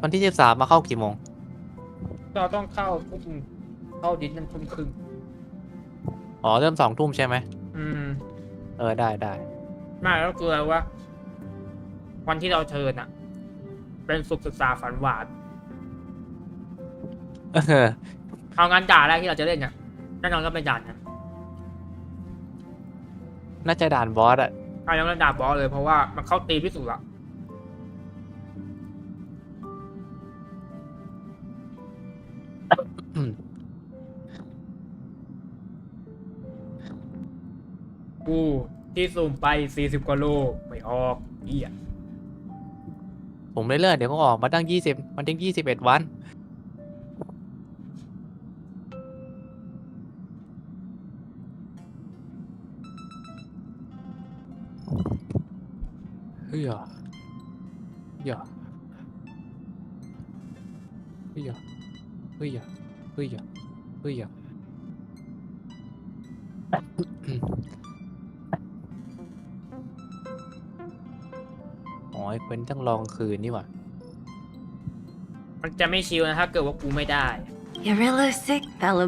วันที่13มาเข้ากี่โมงเราต้องเข้าทุ่มเข้าดิสนั่นทุ่มครึ่งอ๋อเริ่ม2 ทุ่มใช่ไหมได้ไม่แล้วคืออะไรวะวันที่เราเชิญอ่ะเป็นสุขศึกษาฝันหวานเอางานด่าแรกที่เราจะเล่นเนี่ยแน่นอนก็เป็นด่านนะน่าจะด่านบอสอะยังเล่นด่าบอสเลยเพราะว่ามันเข้าตีที่สุดละกูที่สุ่มไป40 กว่าโลไม่ออกเหี้ยผมเรื่อยๆเดี๋ยวก็ออกมาตั้ง20มันตั้ง21 วันเฮ้ยเฮ้ยเฮ้ยเฮ้ยเฮ้ยเฮ้ยอ๋อไอ้เป็นต้องลองคืนนี่หว่ามันจะไม่ชิลนะถ้าเกิดว่ากูไม่ได้ You're really sick, Bella.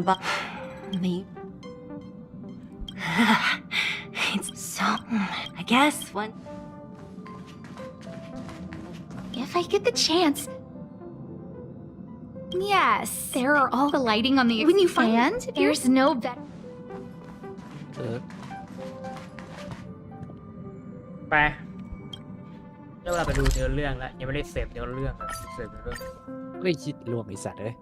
Me. It's so. I guess one. If I get the chance. Yes, there are all the lighting on the When you find expand. there's no better. ไปเดี๋ยวเราไปดูเนื้อเรื่องแล้วยังไม่ได้เสพเนื้อเรื่องเลยเสพเนื้อเรื่องไม่คิดรวมไอสัตว์เลย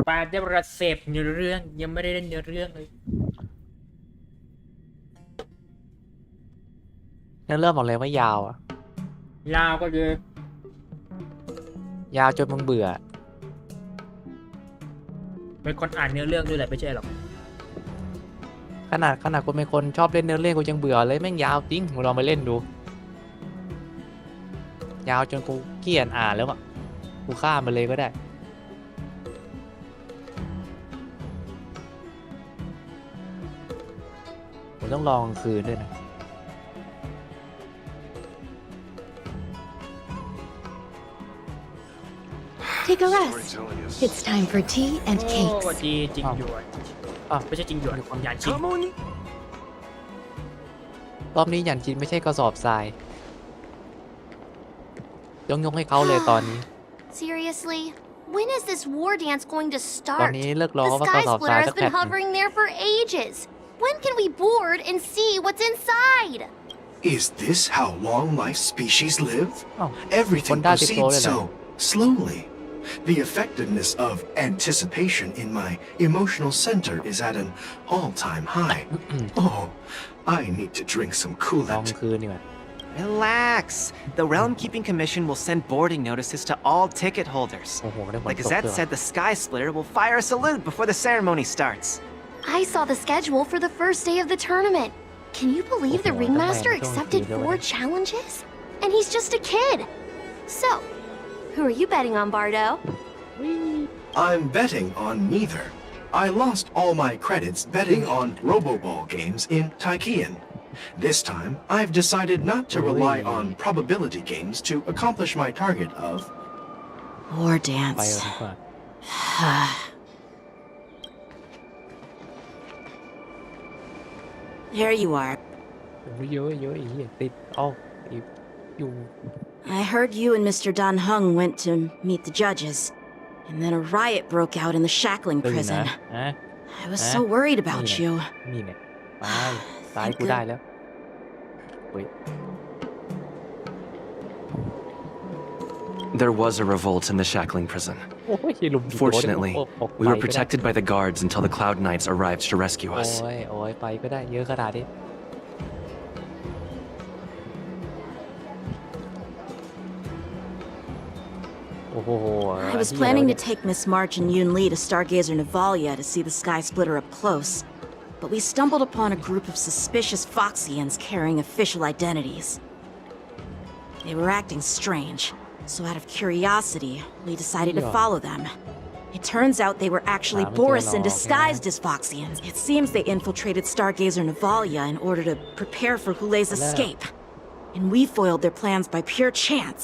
ไปเดี๋ยวเราเสพเนื้อเรื่องยังไม่ได้เล่นเนื้อเรื่องเลยเนื้อเรื่องบอกเลยว่ายาวอะยาวก็เยอะยาวจนมึงเบื่อเป็นคนอ่านเนื้อเรื่องด้วยแหละไม่ใช่หรอกขนาดกูเป็นคนชอบเล่นเนื้อเรื่องกูยังเบื่อเลยแม่งยาวจริงมึงลองไปเล่นดูยาวจนกูเกลียดอ่านแล้วอ่ะกูข้ามไปเลยก็ได้ผมต้องลองคืนด้วยนะTake a rest. It's time for tea and โอ้ cakes. ดีจริงหยวนไม่ใช่จริงหยวนหยานชิงรอบนี้หยันจินไม่ใช่กระสอบทรายยกให้เขาเลยตอนนี้ Seriously? When is this war dance going to ตอน start? นี้เลิกร้อง The ว่ากระ sky สอบทราย splitter สั has กแผ่ been น hovering there for ages. When can we board and see what's inside? Is this how long life species live? อ้าว Everything คนได้10 โล proceeds เลยเหรอ so slowly. The effectiveness of anticipation in my emotional center is at an all-time high. Oh, I need to drink some ลอง coolant. คืนนี่แหละ Relax. The Realm Keeping Commission will send boarding notices to all ticket holders. โอ้โหได้ผล The ตก Gazette ด้วย said the Sky Splitter will fire a salute before the ceremony starts. I saw the schedule for the first day of the tournament. Can you believe the Oh, ringmaster the man, accepted don't 4 challenges? And he's just a kid. So, who are you betting on, Bardo? I'm betting on neither. I lost all my credits betting on Roboball games in Taikian. This time, I've decided not to rely on probability games to accomplish my target of War ไป dance. ดีกว่า There you are. เยอะไอ้เหี้ยติดอยู่ I heard you and Mr. Dan Hung went to meet the judges, and then a riot broke out in the shackling ตื่น prison. นะ I was so worried about you. นี่ไงตายกูได้แล้วเฮ้ย There was a revolt in the shackling prison. โอ้ยลุม Fortunately, we were protected by the guards until the Cloud Knights arrived to rescue โอ้ us. ยไปก็ได้เยอะขนาดนี้โอ้โห I was planning to take Miss March and Yoon Lee to Stargazer Navalia to see the Sky Splitter up close, but we stumbled upon a group of suspicious Foxians carrying official identities. They were acting strange, so out of curiosity, we decided to follow them. It turns out they were actually Borisin disguised as Foxians. It seems they infiltrated Stargazer Navalia in order to prepare for Hule's escape. And we foiled their plans by pure chance.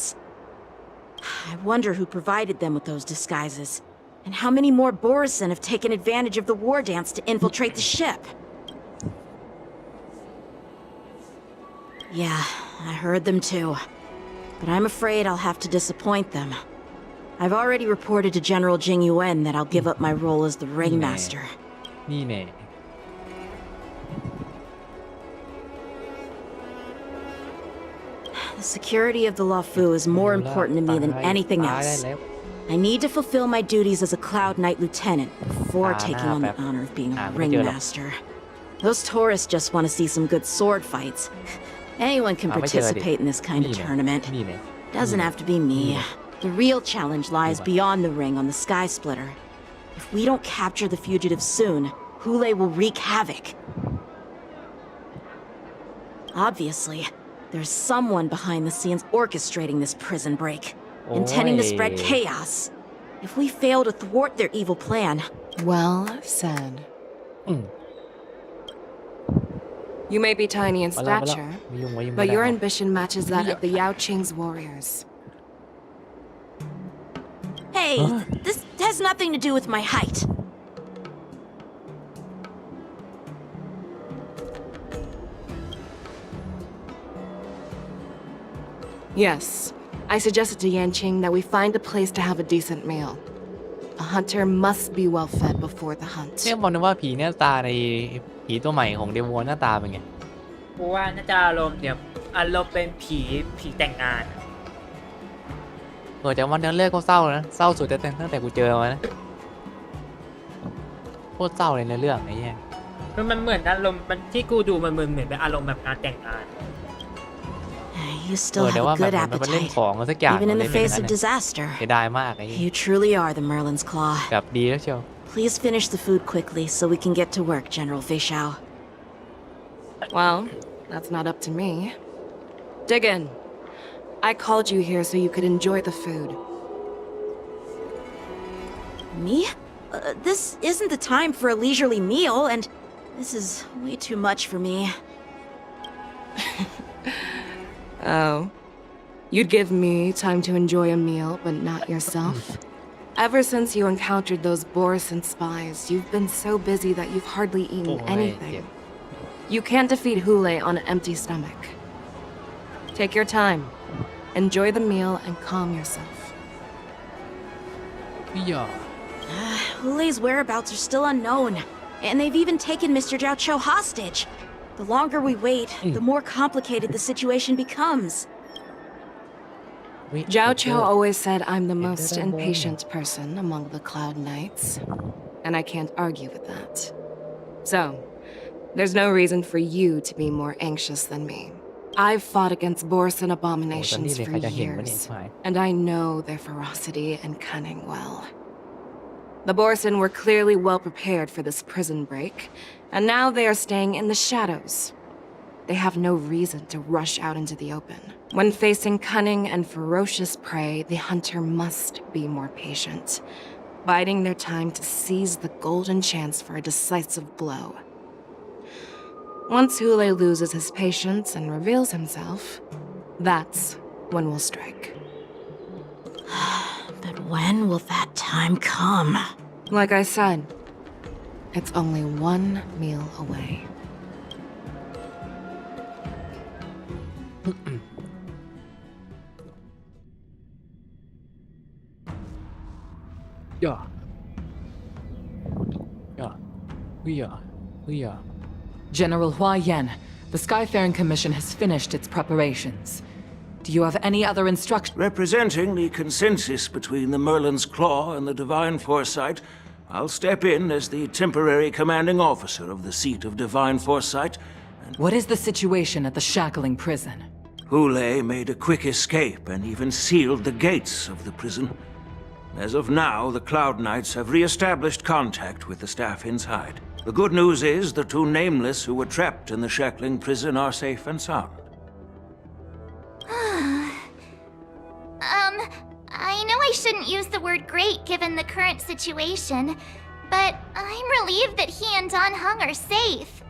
I wonder who provided them with those disguises, and how many more Borisin have taken advantage of the war dance to infiltrate the ship. Yeah, I heard them too. But I'm afraid I'll have to disappoint them. I've already reported to General Jing Yuan that I'll give up my role as the ringmaster. นี่แน่ The security of the Luofu is more important to me than anything ตายได้ else. แล้ว I need to fulfill my duties as a Cloud Knight lieutenant before taking on the honor of being a ringmaster. Those tourists just want to see some good sword fights. Anyone can participate in this kind of tournament. นี่แน่ Doesn't have to be me. The real challenge lies beyond the ring on the Sky Splitter. If we don't capture the fugitives soon, Hule will wreak havoc. Obviously, there's someone behind the scenes orchestrating this prison break, intending to spread chaos. If we fail to thwart their evil plan... Well said. You may be tiny in มาแล้ว stature, มายุ่งมายุ่ง but ไม่ your ได้ ambition matches that of the Yao Qing's warriors. Hey, this has nothing to do with my height. Yes, I suggested to Yanqing that we find a place to have a decent meal. A hunter must be well fed before the hunt. เนี่ยบอกนะว่าผีหน้าตาในผีตัวใหม่ของเดโมหน้าตาเป็นไง กูว่าน่าจะอารมณ์เนี่ยอารมณ์เป็นผีแต่งงาน แต่ว่าเนื้อเรื่องก็เศร้านะเศร้าสุดตั้งแต่กูเจอมานะโคตรเศร้าเลยในเรื่องไอ้เหี้ย คือมันเหมือนอารมณ์มันที่กูดูมันเหมือนเป็นอารมณ์แบบงานแต่งงาน You still แต่ have ว่า a แบบ good มันเล่น appetite, ของสักอย่าง even in เล่ the นเป็น face อย่าง of นั้น disaster. เสียดายมากไอ้เหี้ย You truly are the Merlin's Claw. แบบดีแล้วเชียว Please finish the food quickly so we can get to work, General Feixiao. Well, that's not up to me. Dig in. I called you here so you could enjoy the food. Me? This isn't the time for a leisurely meal, and this is way too much for me. Oh. You'd give me time to enjoy a meal, but not yourself? Ever since you encountered those Borisin spies, you've been so busy that you've hardly eaten anything. You can't defeat Hule on an empty stomach. Take your time. Enjoy the meal and calm yourself. พี่หยอ Hule's whereabouts are still unknown, and they've even taken Mr. Zhao Cho hostage. The longer we wait, the more complicated the situation becomes. Zhao Cho always said I'm the most impatient person among the Cloud Knights, and I can't argue with that. So, there's no reason for you to be more anxious than me. I've fought against Borisin abominations for years, and I know their ferocity and cunning well. The Borisin were clearly well prepared for this prison break, and now they are staying in the shadows. They have no reason to rush out into the open. When facing cunning and ferocious prey, the hunter must be more patient, biding their time to seize the golden chance for a decisive blow. Once Hule loses his patience and reveals himself, that's when we'll strike. But when will that time come? Like I said, it's only one meal away. หยอพี่หยอ General Hua Yan, the Skyfaring Commission has finished its preparations. Do you have any other instructions? Representing the consensus between the Merlin's Claw and the Divine Foresight, I'll step in as the temporary commanding officer of the seat of Divine Foresight. What is the situation at the shackling prison? Hule made a quick escape and even sealed the gates of the prison. As of now, the Cloud Knights have re-established contact with the staff inside. The good news is the two nameless who were trapped in the shackling prison are safe and sound. I know I shouldn't use the word great given the current situation, but I'm relieved that he and Don Hung are safe.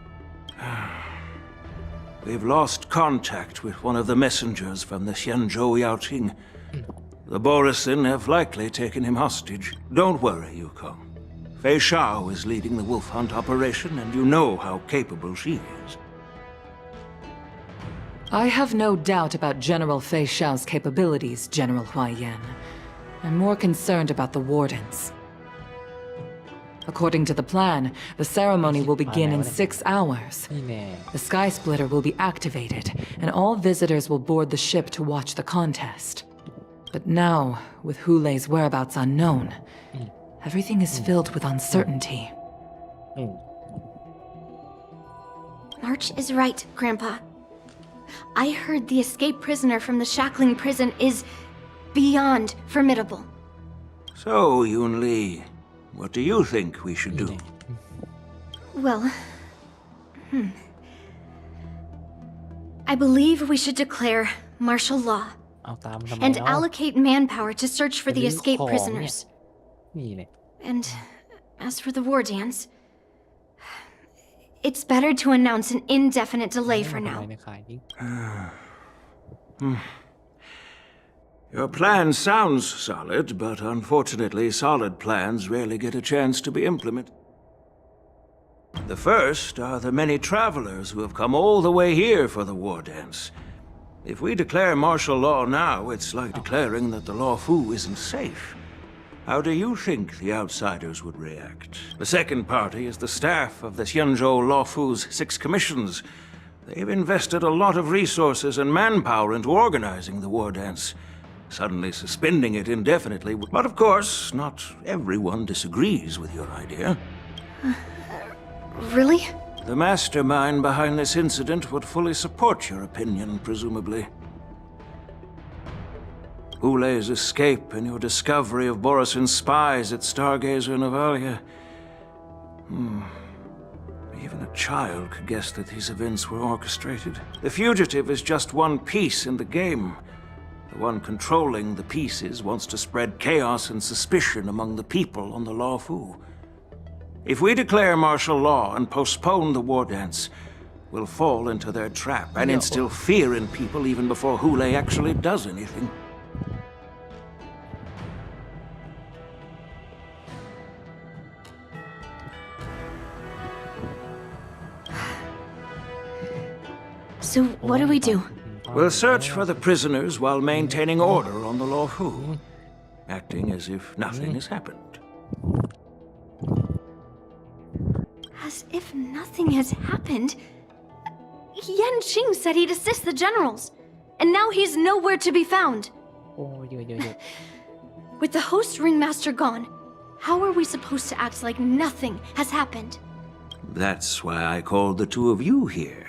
We've lost contact with one of the messengers from the Xianzhou Yaoqing. The Borisin have likely taken him hostage. Don't worry, Yukong. Fei Shao is leading the wolf hunt operation, and you know how capable she is. I have no doubt about General Fei Shao's capabilities, General Huaiyan. I'm more concerned about the wardens. According to the plan, the ceremony will begin in 6 hours. นี่แน่ The Sky Splitter will be activated, and all visitors will board the ship to watch the contest. But now, with Hulei's whereabouts unknown, everything is filled with uncertainty. อืม March is right, Grandpa. I heard the escaped prisoner from the shackling prison is beyond formidable. So, Yunli, what do you think we should do? Well, I believe we should declare martial law เอาตามทำไม and เนาะ allocate manpower to search for the escaped prisoners. นี่เนี่ย And as for the war dance, it's better to announce an indefinite delay for ทำไม now. ในขายจริง Your plan sounds solid, but unfortunately, solid plans rarely get a chance to be implemented. The first are the many travelers who have come all the way here for the war dance. If we declare martial law now, it's like declaring that the Law Fu isn't safe. How do you think the outsiders would react? The second party is the staff of the Xianzhou Law Fu's 6 commissions. They've invested a lot of resources and manpower into organizing the war dance. Suddenly suspending it indefinitely. But of course, not everyone disagrees with your idea. Really? The mastermind behind this incident would fully support your opinion, presumably. Hulei's escape and your discovery of Borisin's spies at Stargazer Navalia. Even a child could guess that these events were orchestrated. The fugitive is just one piece in the game. The one controlling the pieces wants to spread chaos and suspicion among the people on the Law Fu. If we declare martial law and postpone the war dance, we'll fall into their trap and instill fear in people even before Hulei actually does anything. So what do we do? We'll search for the prisoners while maintaining order on the Law Fu, acting as if nothing has happened. As if nothing has happened? Yan Qing said he'd assist the generals, and now he's nowhere to be found. โอ้ยเยอะ With the host ringmaster gone, how are we supposed to act like nothing has happened? That's why I called the two of you here.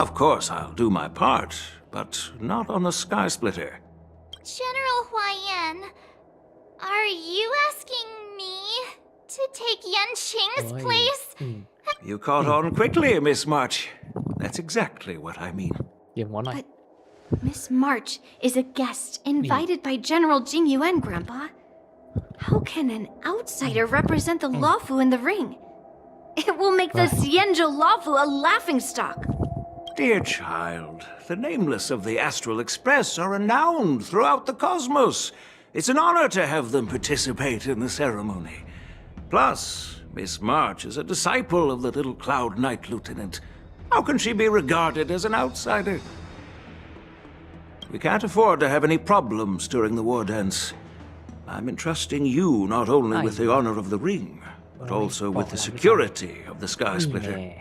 Of course, I'll do my part, but not on the Sky Splitter. General Huaiyan, are you asking me to take Yan Qing's Oi. place? You caught on quickly, Miss March. That's exactly what I mean. เยี่ยมหัวหน่อย But Miss March is a guest invited by General Jing Yuan, Grandpa. How can an outsider represent the Law Fu in the ring? It will make the Xianzhou Law Fu a laughingstock. Dear child, the nameless of the Astral Express are renowned throughout the cosmos. It's an honor to have them participate in the ceremony. Plus, Miss March is a disciple of the little Cloud Knight Lieutenant. How can she be regarded as an outsider? We can't afford to have any problems during the war dance. I'm entrusting you not only with the honor of the ring, but also with the security of the Sky นี่ Splitter. แน่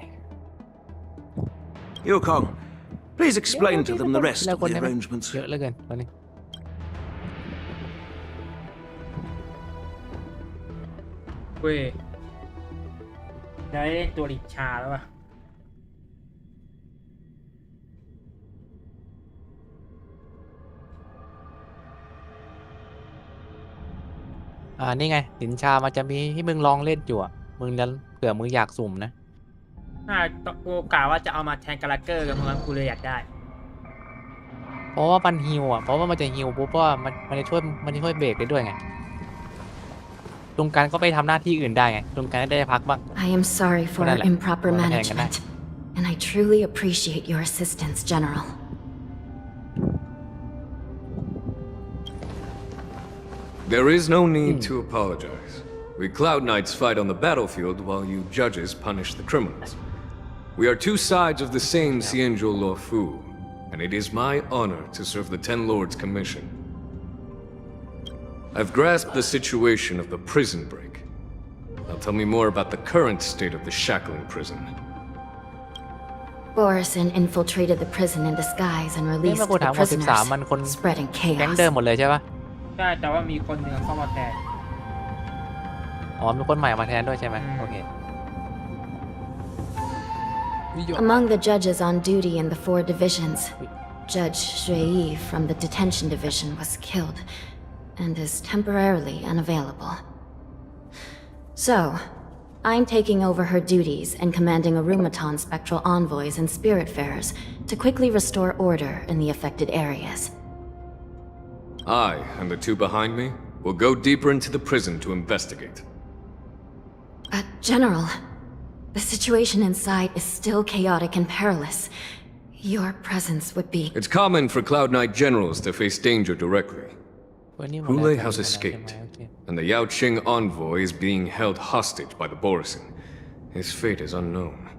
Yukong, please explain to them the rest แล้ว of คน the ได้ไหม arrangements. เยอะเหลือเกินตอนนี้ เว้ยได้ตัวหลิกชาแล้วป่ะ นี่ไงสินชามันจะมีที่มึงลองเล่นอยู่อะมึงจะเผื่อมึงอยากสุ่มนะ กูกล่าวว่าจะเอามาแทนกาลาเกอร์กันเพราะงั้นกูเลยอยากได้ เพราะว่ามันฮิวเพราะว่ามันจะฮิวปุ๊บว่ามันจะช่วยเบรกได้ด้วยไงลุงกันก็ไปทำหน้าที่อื่นได้ไงลุงกันได้พักบ้าง I am sorry for our Wala. improper Wala management. and I truly appreciate your assistance, General. There is no need to apologize. We Cloud Knights fight on the battlefield while you judges punish the criminals. We are two sides of the same Xianzhou Luofu, and it is my honor to serve the Ten Lords' commission. I've grasped the situation of the prison break. Now tell me more about the current state of the Shackling prison. Borison infiltrated the prison in disguise and นี่ released มากูถาม the ว่า13 มัน prisoners, คน spreading แก๊ง chaos. เดิมหมดเลยใช่ปะ ใช่แต่ว่ามีคนหนึ่งเข้ามาแทน อ๋อมีคนใหม่มาแทนด้วยใช่ไหมโอเค Among the judges on duty in the 4 divisions, Judge Shui from the detention division was killed and is temporarily unavailable. So, I'm taking over her duties and commanding Arumaton spectral envoys and spiritfarers to quickly restore order in the affected areas. I and the two behind me will go deeper into the prison to investigate. General, the situation inside is still chaotic and perilous. Your presence would be... It's common for Cloud Knight generals to face danger directly. Hule has escaped, and the Yaoqing envoy is being held hostage by the Borison. His fate is unknown.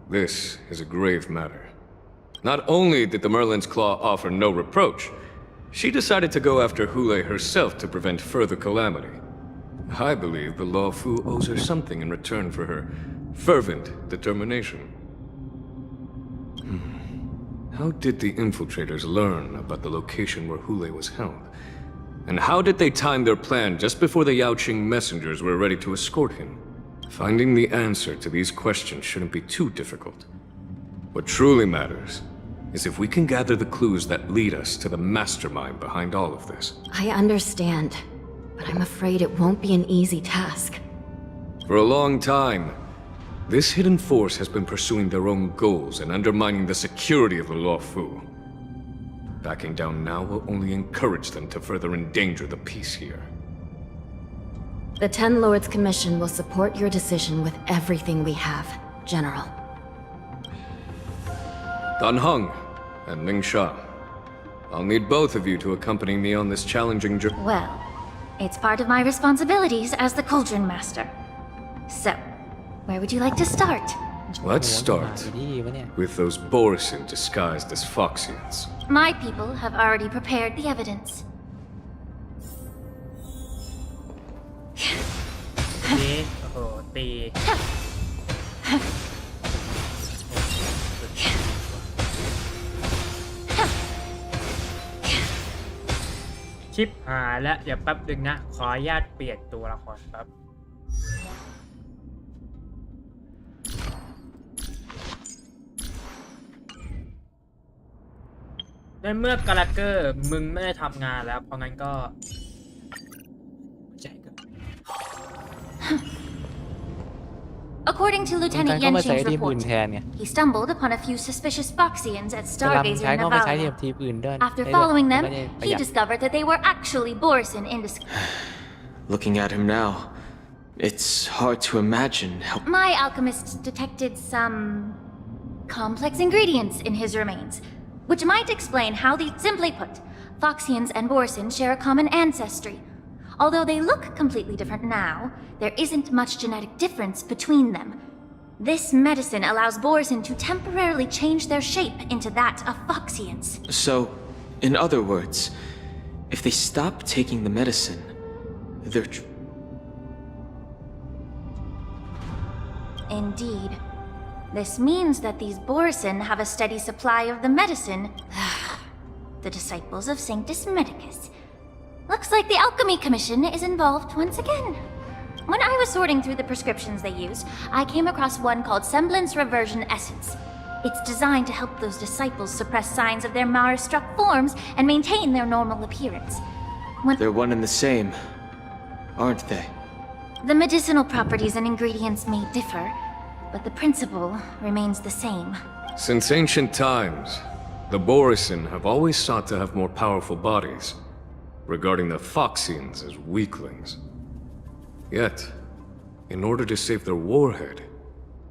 This is a grave matter. Not only did the Merlin's Claw offer no reproach, she decided to go after Hule herself to prevent further calamity. I believe the Law Fu owes her something in return for her fervent determination. How did the infiltrators learn about the location where Hule was held? And how did they time their plan just before the Yaoqing messengers were ready to escort him? Finding the answer to these questions shouldn't be too difficult. What truly matters is if we can gather the clues that lead us to the mastermind behind all of this. I understand, but I'm afraid it won't be an easy task. For a long time, this hidden force has been pursuing their own goals and undermining the security of the Law Fu. Backing down now will only encourage them to further endanger the peace here. The Ten Lords Commission will support your decision with everything we have, General. Dan Heng and Ning Sha, I'll need both of you to accompany me on this challenging journey. Well, it's part of my responsibilities as the Cauldron Master. So, where would you like to start? Let's start with those Borison disguised as Foxians. My people have already prepared the evidence. ตีโอ้โหตีชิปหายแล้วเดี๋ยวแป๊บนึงนะขออนุญาตเปลี่ยนตัวละครแป๊บในเมื่อกาลาเกอร์มึงไม่ได้ทำงานแล้วเพราะงั้นก็ใจก็ According to Lieutenant Yenqing's report, he stumbled upon a few suspicious Foxians at Stargazer Navalia. After following them, he discovered that they were actually Borison in disguise. Looking at him now, it's hard to imagine how... My alchemists detected some complex ingredients in his remains, which might explain how simply put, Foxians and Borison share a common ancestry. Although they look completely different now, there isn't much genetic difference between them. This medicine allows Borison to temporarily change their shape into that of Foxians. So, in other words, if they stop taking the medicine, they're... Indeed. This means that these Borison have a steady supply of the medicine. The disciples of Sanctus Medicus. Looks like the Alchemy Commission is involved once again. When I was sorting through the prescriptions they used, I came across one called Semblance Reversion Essence. It's designed to help those disciples suppress signs of their Mara-struck forms and maintain their normal appearance. They're one and the same, aren't they? The medicinal properties and ingredients may differ, but the principle remains the same. Since ancient times, the Borison have always sought to have more powerful bodies, regarding the Foxians as weaklings. Yet, in order to save their warhead,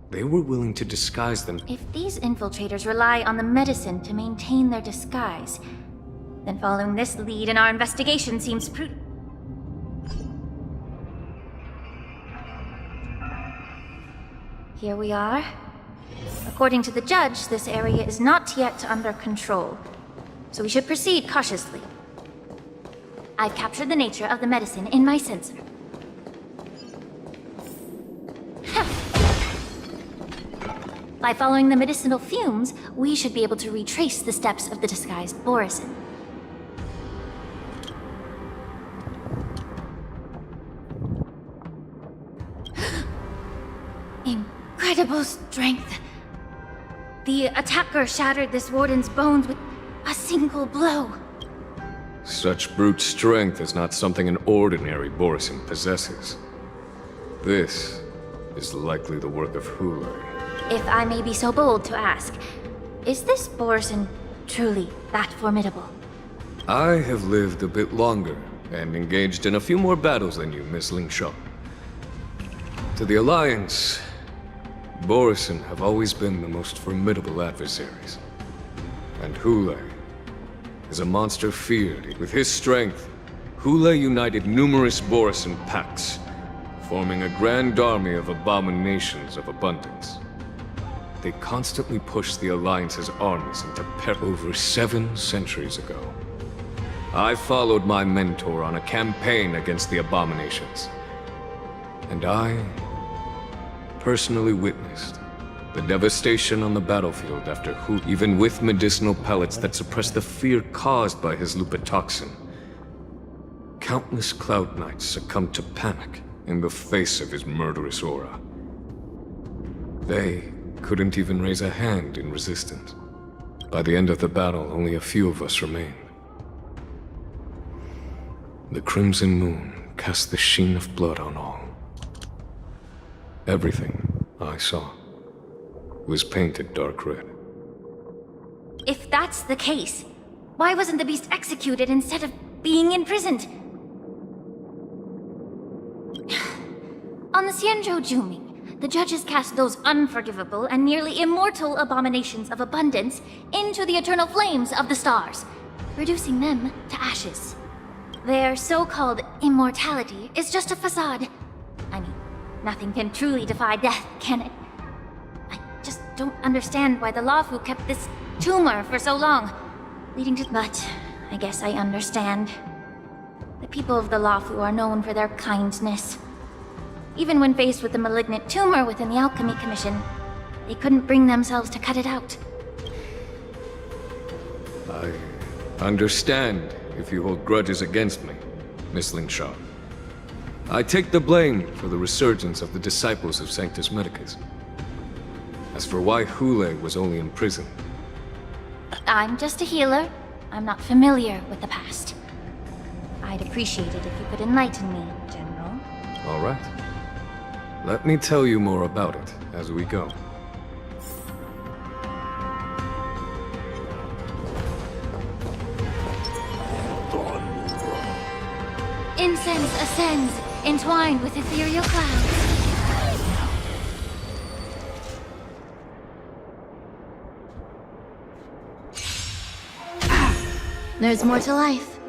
They were willing to disguise them. If these infiltrators rely on the medicine to maintain their disguise, then following this lead in our investigation seems prudent. Here we are. According to the judge, this area is not yet under control, so we should proceed cautiously. I've captured the nature of the medicine in my sensor. By following the medicinal fumes, we should be able to retrace the steps of the disguised Borison. Incredible strength. The attacker shattered this warden's bones with a single blow. Such brute strength is not something an ordinary Borison possesses. This is likely the work of Hule. If I may be so bold to ask, is this Borison truly that formidable? I have lived a bit longer and engaged in a few more battles than you, Miss Lingshaw. To the Alliance, Borison have always been the most formidable adversaries. And Hule is a monster feared. With his strength, Hule united numerous Borison packs, forming a grand army of abominations of abundance. They constantly pushed the Alliance's armies into peril over 7 centuries ago. I followed my mentor on a campaign against the abominations. And I personally witnessed the devastation on the battlefield after Hu, even with medicinal pellets that suppress the fear caused by his lupitoxin. Countless Cloud Knights succumbed to panic in the face of his murderous aura. They couldn't even raise a hand in resistance. By the end of the battle, only a few of us remained. The crimson moon cast the sheen of blood on all. Everything I saw was painted dark red. If that's the case, why wasn't the beast executed instead of being imprisoned? On the Xianzhou Juming, the judges cast those unforgivable and nearly immortal abominations of abundance into the eternal flames of the stars, reducing them to ashes. Their so-called immortality is just a facade. I mean, nothing can truly defy death, can it? I just don't understand why the Luofu kept this tumor for so long, leading to... But I guess I understand. The people of the Luofu are known for their kindness. Even when faced with a malignant tumor within the Alchemy Commission, they couldn't bring themselves to cut it out. I understand if you hold grudges against me, Miss Lingshaw. I take the blame for the resurgence of the disciples of Sanctus Medicus. As for why Hule was only imprisoned... I'm just a healer. I'm not familiar with the past. I'd appreciate it if you could enlighten me, General. All right. Let me tell you more about it as we go. Incense ascends, entwined with ethereal clouds. There's more to life.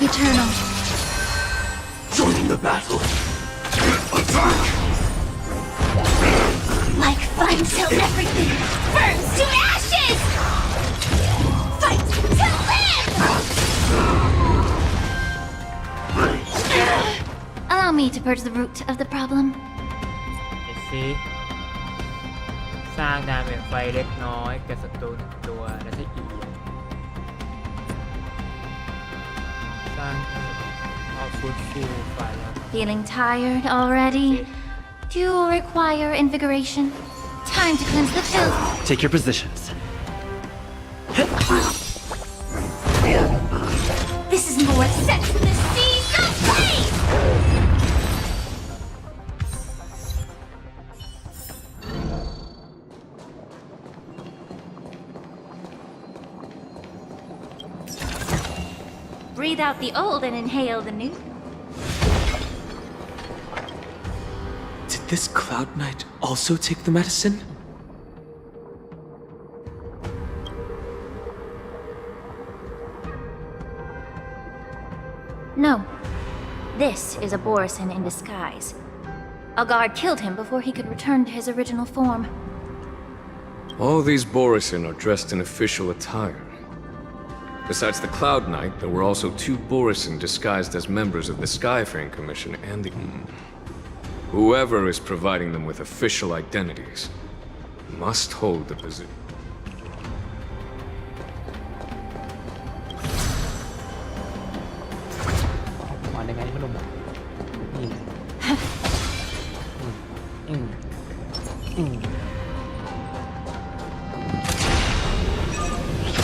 Eternal. Joining the battle. Attack! Like fun till everything burns to ashes! Fight to live! Allow me to purge the root of the problem. สิสร้างดาเมจไฟเล็กน้อยแก่ศัตรู1 ตัวและถ้าอีกสร้างเอาฟื้นฟูไฟแล้ว Feeling tired already? Do you require invigoration? Time to cleanse the filth. Take your positions. This is more sex in the sea! Go play! Breathe out the old and inhale the new. Did this Cloud Knight also take the medicine? No. This is a Borisin in disguise. A guard killed him before he could return to his original form. All these Borisin are dressed in official attire. Besides the Cloud Knight, there were also 2 Borisin disguised as members of the Skyfaring Commission and the... Whoever is providing them with official identities must hold the position. มาได้ไงพ่อหนุ่มนี่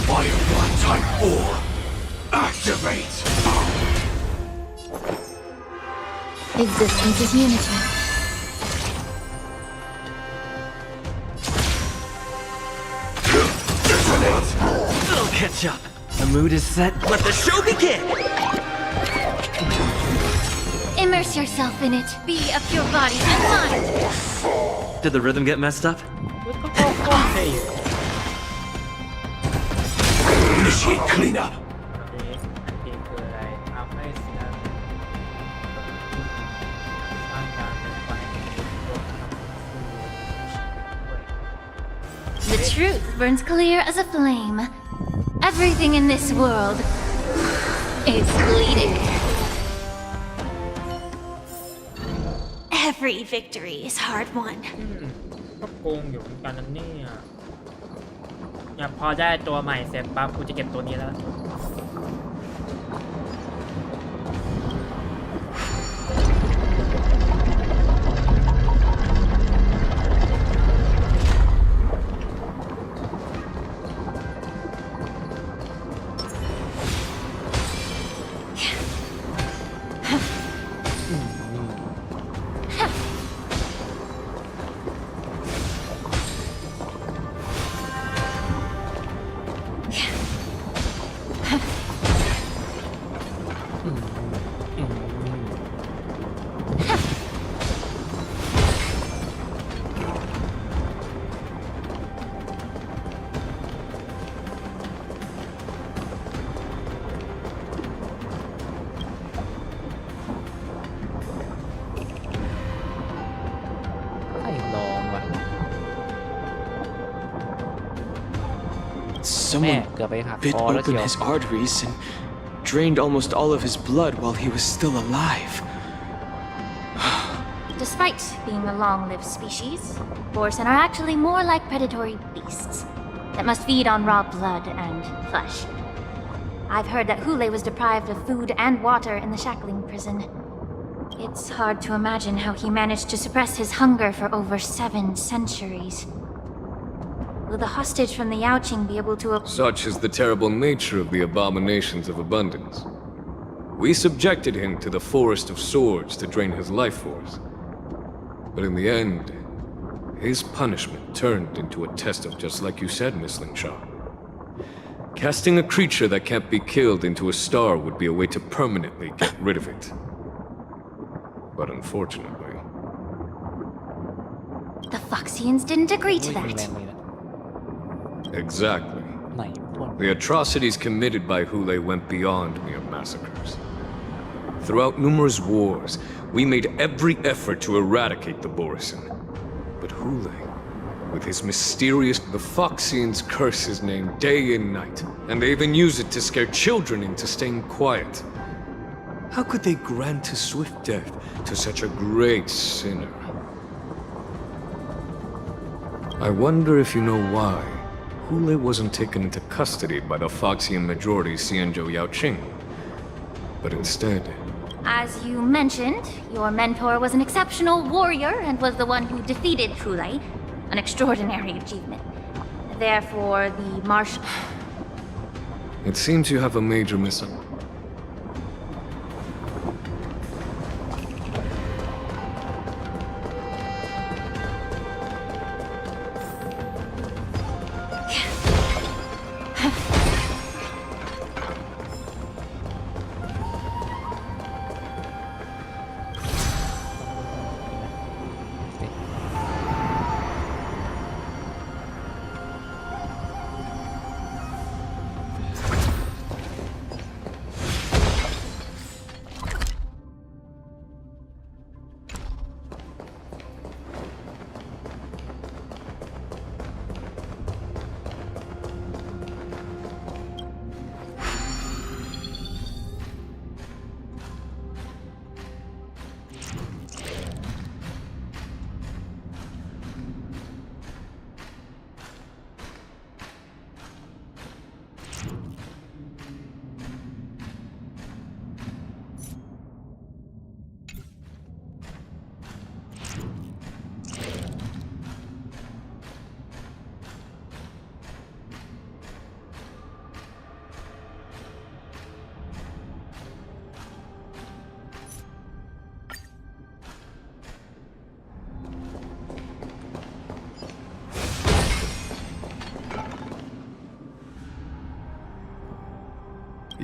Firefly Type 4, activate! Existence is unity. Detonate! It'll catch up. The mood is set. Let the show begin! Immerse yourself in it. Be of your body and mind. Did the rhythm get messed up? Initiate cleanup! อันนี้คืออะไรทำให้เสียสร้างการเป็นไฟตัวทำด้วย The truth burns clear as a flame. Everything in this world is bleeding. Every victory is hard won. ก็โกงอยู่เหมือนกันนั่นเนี่ยพอได้ตัวใหม่เสร็จปั๊บกูจะเก็บตัวนี้แล้ว Someone bit open his arteries and drained almost all of his blood while he was still alive. Despite being a long-lived species, Borisin are actually more like predatory beasts that must feed on raw blood and flesh. I've heard that Hule was deprived of food and water in the shackling prison. It's hard to imagine how he managed to suppress his hunger for over 7 centuries. Will the hostage from the Yaoqing be able to... Such is the terrible nature of the abominations of abundance. We subjected him to the Forest of Swords to drain his life force. But in the end, his punishment turned into a test of just like you said, Miss Lingshaw. Casting a creature that can't be killed into a star would be a way to permanently get rid of it. But unfortunately... The Foxians didn't agree to that. Exactly. The atrocities committed by Hule went beyond mere massacres. Throughout numerous wars, we made every effort to eradicate the Borisin. But Hule, with his mysterious... The Foxians curse his name day and night, and they even use it to scare children into staying quiet. How could they grant a swift death to such a great sinner? I wonder if you know why Hule wasn't taken into custody by the Foxian majority Xianzhou Yaoqing, but instead... As you mentioned, your mentor was an exceptional warrior and was the one who defeated Hule, an extraordinary achievement. Therefore, the marshal... It seems you have a major misunderstanding.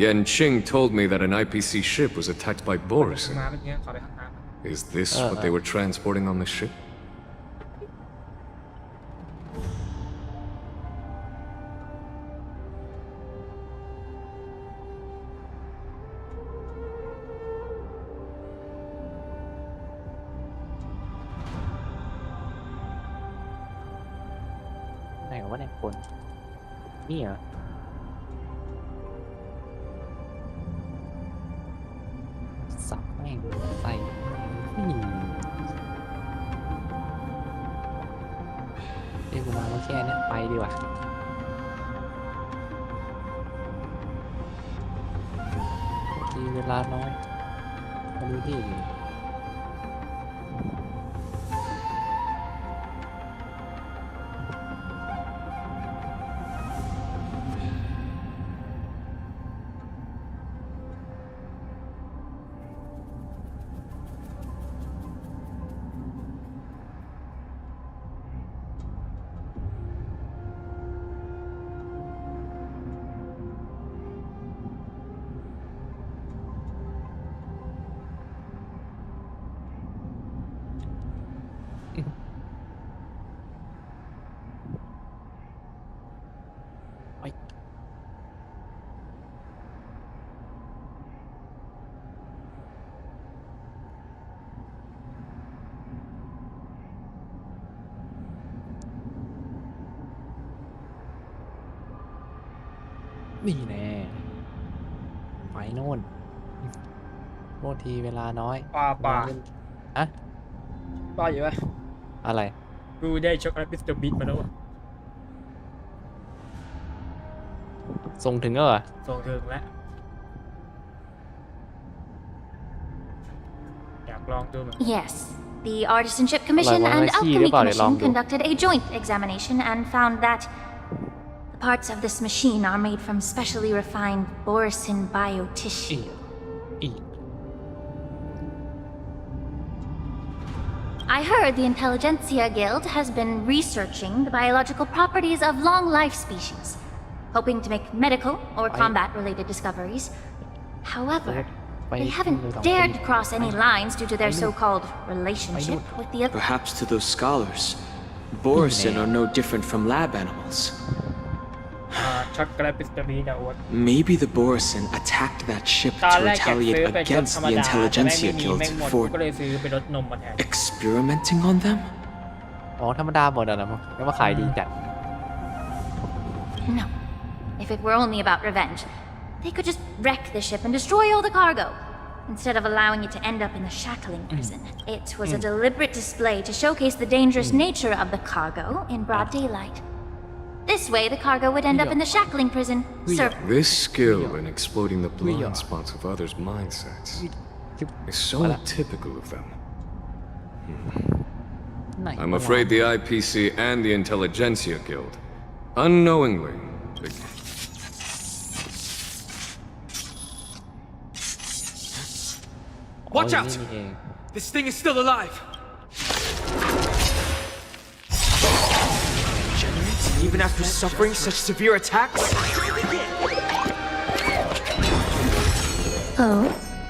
Yan Qing told me that an IPC ship was attacked by Borison. มาเป็นเงี้ยขอไปข้างหน้า Is this what they were transporting on the ship? ไหนวะเนี่ยคนนี่เหรอสับแม่งใส่เรียกกูมาแล้วแค่นี้ไปดีกว่าทีเวลาน้อยมาดูที่นี่แน่ไปโน่นโทษทีเวลาน้อยป่าอะป่าอยู่ปะอะไรกูได้ช็อกโกแลตมิสเตอร์บิ๊กมาแล้วส่งถึงแล้วเหรอส่งถึงแล้วอยากลองดูมั้ย Yes, the Artisanship Commission and Alchemy Commission conducted a joint examination and found that the parts of this machine are made from specially refined Borison biotissue. I heard the Intelligentsia Guild has been researching the biological properties of long-life species, hoping to make medical or combat-related discoveries. However, they haven't dared to cross any lines due to their so-called relationship with the... Perhaps to those scholars, Borison are no different from lab animals. Maybe the Borison attacked that ship to retaliate against the Intelligentsia Guild for experimenting on them? อ๋อธรรมดาหมดอ่ะนะแล้วมาขายดีจัด No. If it were only about revenge, they could just wreck the ship and destroy all the cargo, instead of allowing it to end up in the shackling prison. It was a deliberate display to showcase the dangerous nature of the cargo in broad daylight. This way, the cargo would end up in the shackling prison. This skill in exploiting the blind spots of others' mindsets is so typical of them. I'm afraid the IPC and the Intelligentsia Guild, unknowingly, Watch out! This thing is still alive! Even after suffering such severe attacks? Oh?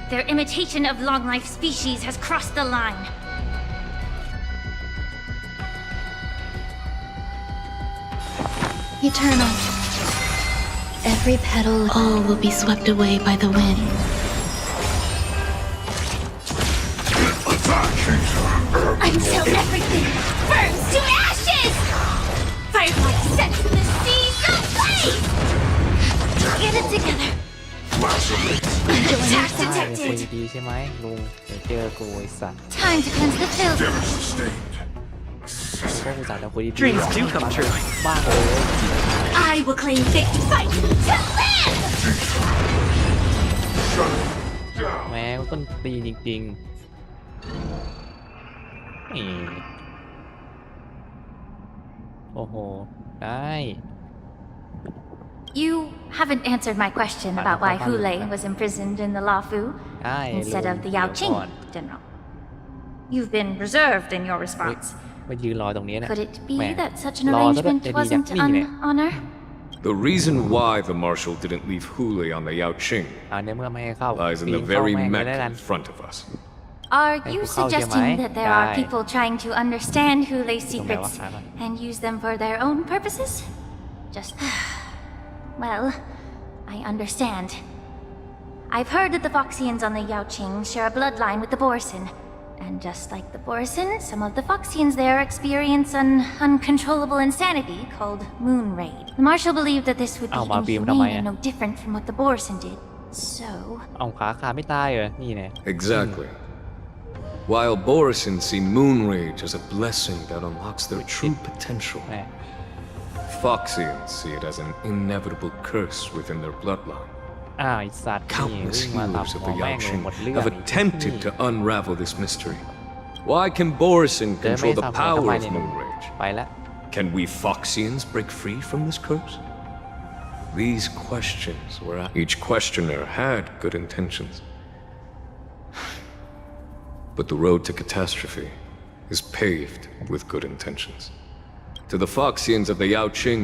Their imitation of long-life species has crossed the line. Eternal. Every petal, all will be swept away by the wind. Until everything burns to ashes! Firefly sets the seas ablaze! Get it together. Attack detected. ดีใช่ไหมลุงเดี๋ยวเจอกูไอ้สัตว์ Time to cleanse the filth. พวกกูจ่ายแต่คุยดี Dreams do come true. บ้าเลย I will claim victory to live. แม้ก็ต้นตีจริงๆโอ้โหได้ You haven't answered my question about why Hule was imprisoned in the Lafu instead of the Yaoqing, General. You've been reserved in your response. มายืนรอตรงนี้นะ Could it be that such an arrangement wasn't an honor? The reason why the Marshal didn't leave Hule on the Yaoqing ในเมื่อไม่ให้เข้า lies in ปี the นเข้า very แม่งไป mech ได้กัน in front of us. Are you ให้กูเข้าใช่ไหม suggesting that there are ได้ people trying to understand Hule's ตรงไหนวะ secrets หาก่อน and use them for their own purposes? Just. Well, I understand. I've heard that the Foxians on the Yaoqing share a bloodline with the Borson. And just like the Borson, some of the Foxians there experience an uncontrollable insanity called Moon Raid. The Marshal believed that this would be เอามาบีมทำไม inhumane อะ and no different from what the Borson did. So, เอาขาขาดไม่ตายเหรอนี่แน่ Exactly. While Borison see Moon Rage as a blessing that unlocks their true potential, แม่ Foxians see it as an inevitable curse within their bloodline. อ้าวไอ้สัตว์นี่ Countless วิ่งมาตับ healers of หัว the แม่งเลย Yaoqing หมดเรื่อง have attempted to unravel this mystery. Why can Borison เดินไม่ control the สับหัวทำ power ไม of เนี่ย Moon Rage? ไปแล้ว Can we Foxians break free from this curse? These questions were each questioner had good intentions. But the road to catastrophe is paved with good intentions. To the Foxians of the Yaoqing,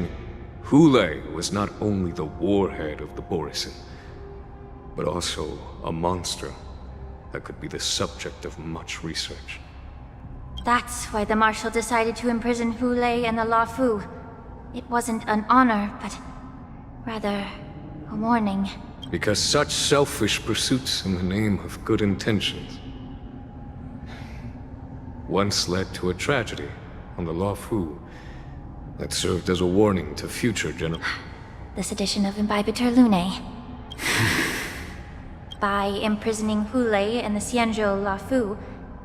Hule was not only the warhead of the Borison, but also a monster that could be the subject of much research. that's why the Marshal decided to imprison Hule and the Lafu. It wasn't an honor, but rather a warning. Because such selfish pursuits in the name of good intentions once led to a tragedy on the Lafu that served as a warning to future generations. The sedition of Imbibitor Lune. By imprisoning Hule and the Xianzhou Lafu,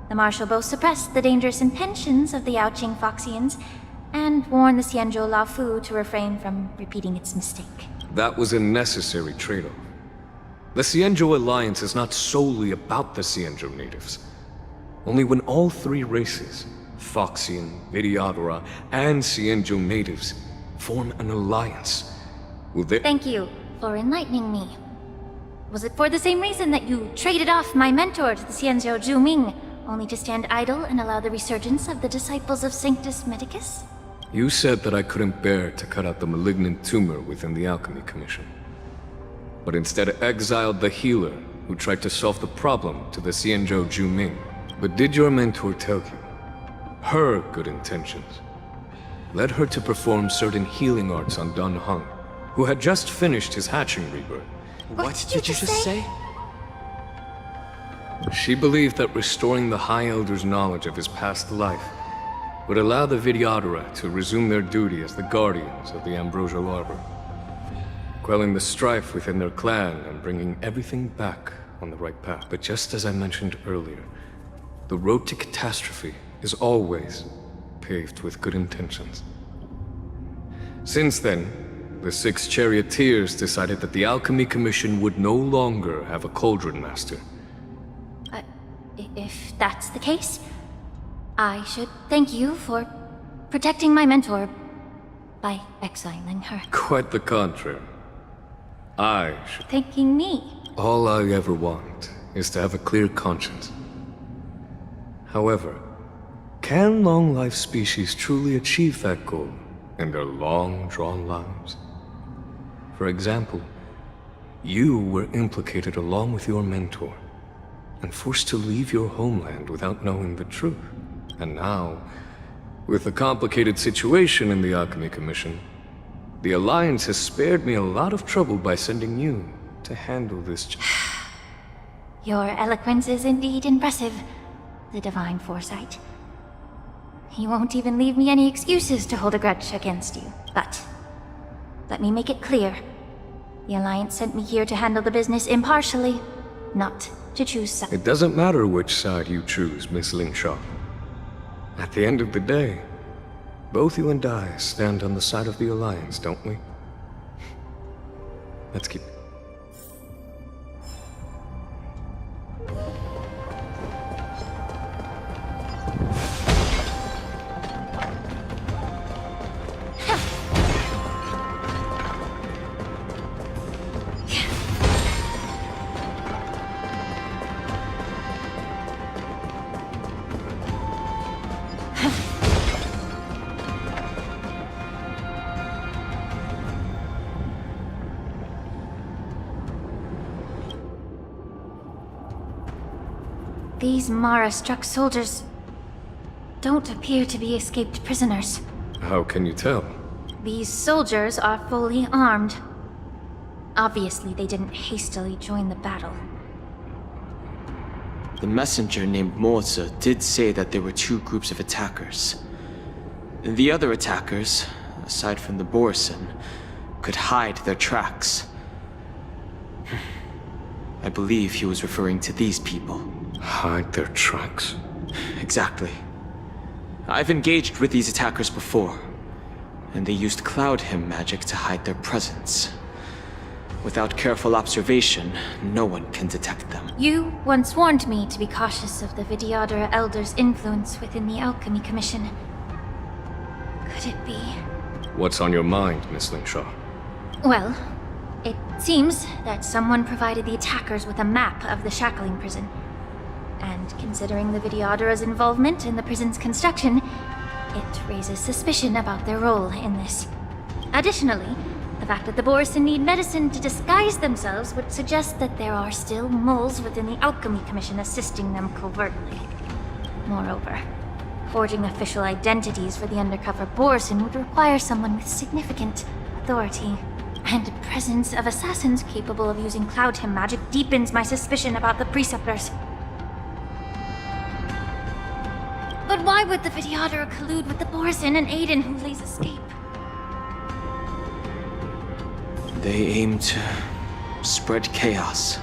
the Marshal both suppressed the dangerous intentions of the Yaoqing Foxians and warned the Xianzhou Lafu to refrain from repeating its mistake. That was a necessary trade-off. The Xianzhou alliance is not solely about the Xianzhou natives. Only when all three races, Foxian, Vidyadhara, and Xianzhou natives, form an alliance, will they— Thank you for enlightening me. Was it for the same reason that you traded off my mentor to the Xianzhou Zhuming, only to stand idle and allow the resurgence of the disciples of Sanctus Medicus? You said that I couldn't bear to cut out the malignant tumor within the Alchemy Commission, but instead exiled the healer who tried to solve the problem to the Xianzhou Zhuming. But did your mentor tell you her good intentions led her to perform certain healing arts on Dun Hung, who had just finished his hatching rebirth? What did you just say? She believed that restoring the High Elder's knowledge of his past life would allow the Vidyadhara to resume their duty as the guardians of the Ambrosial Arbor, quelling the strife within their clan and bringing everything back on the right path. But just as I mentioned earlier, the road to catastrophe is always paved with good intentions. Since then, the 6 charioteers decided that the Alchemy Commission would no longer have a cauldron master. If that's the case, I should thank you for protecting my mentor by exiling her. Quite the contrary. I should. Thanking me. All I ever want is to have a clear conscience. However, can long-life species truly achieve that goal in their long-drawn lives? For example, you were implicated along with your mentor and forced to leave your homeland without knowing the truth. And now, with the complicated situation in the Alchemy Commission, the Alliance has spared me a lot of trouble by sending you to handle this. Your eloquence is indeed impressive, the divine foresight. He won't even leave me any excuses to hold a grudge against you. But let me make it clear. The Alliance sent me here to handle the business impartially, not to choose sides. It doesn't matter which side you choose, Miss Lingshaw. At the end of the day, both you and I stand on the side of the Alliance, don't we? Let's keep... These Mara-struck soldiers don't appear to be escaped prisoners. How can you tell? These soldiers are fully armed. Obviously, they didn't hastily join the battle. The messenger named Moza did say that there were two groups of attackers. The other attackers, aside from the Borison, could hide their tracks. I believe he was referring to these people. Hide their tracks? Exactly. I've engaged with these attackers before, and they used Cloud Hymn magic to hide their presence. Without careful observation, no one can detect them. You once warned me to be cautious of the Vidyadhara Elder's influence within the Alchemy Commission. Could it be? What's on your mind, Miss Lingshaw? Well, it seems that someone provided the attackers with a map of the shackling prison. And considering the Vidyadhara's involvement in the prison's construction, it raises suspicion about their role in this. Additionally, the fact that the Borison need medicine to disguise themselves would suggest that there are still moles within the Alchemy Commission assisting them covertly. Moreover, forging official identities for the undercover Borison would require someone with significant authority. And the presence of assassins capable of using Cloud Hymn magic deepens my suspicion about the Preceptors. But why would the Vidyadhara collude with the Borison and aid in Hulei's escape? They aim to spread chaos.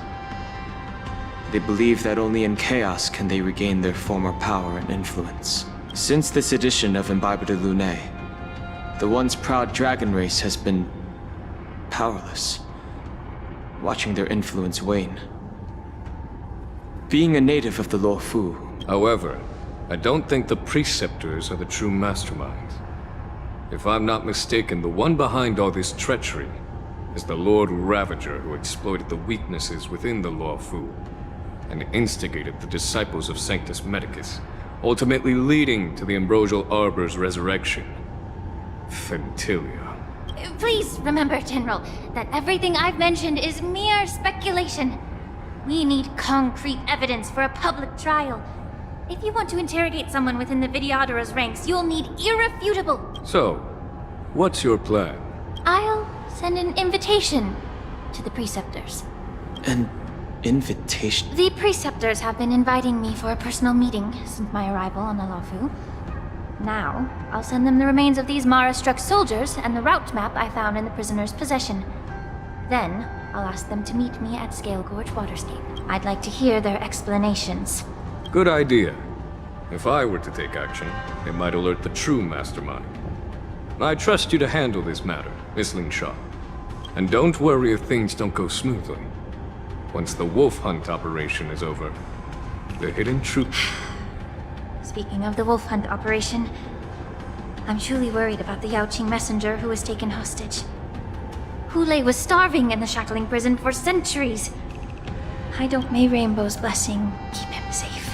They believe that only in chaos can they regain their former power and influence. Since this edition of Imbibe de Lune, the once proud dragon race has been powerless, watching their influence wane. Being a native of the Luofu. However, I don't think the Preceptors are the true masterminds. If I'm not mistaken, the one behind all this treachery is the Lord Ravager who exploited the weaknesses within the Luofu and instigated the disciples of Sanctus Medicus, ultimately leading to the Ambrosial Arbor's resurrection. Fentilia. Please remember, General, that everything I've mentioned is mere speculation. We need concrete evidence for a public trial. If you want to interrogate someone within the Vidyadhara's ranks, you'll need irrefutable. So, what's your plan? I'll send an invitation to the Preceptors. An invitation? The Preceptors have been inviting me for a personal meeting since my arrival on the Luofu. Now, I'll send them the remains of these Mara-struck soldiers and the route map I found in the prisoner's possession. Then, I'll ask them to meet me at Scale Gorge Waterscape. I'd like to hear their explanations. Good idea. If I were to take action, it might alert the true mastermind. I trust you to handle this matter, Miss Lingshaw. And don't worry if things don't go smoothly. Once the wolf hunt operation is over, the hidden troops... Speaking of the wolf hunt operation, I'm truly worried about the Yaoqing messenger who was taken hostage. Hulei was starving in the shackling prison for centuries. I don't may Rainbow's blessing keep him safe.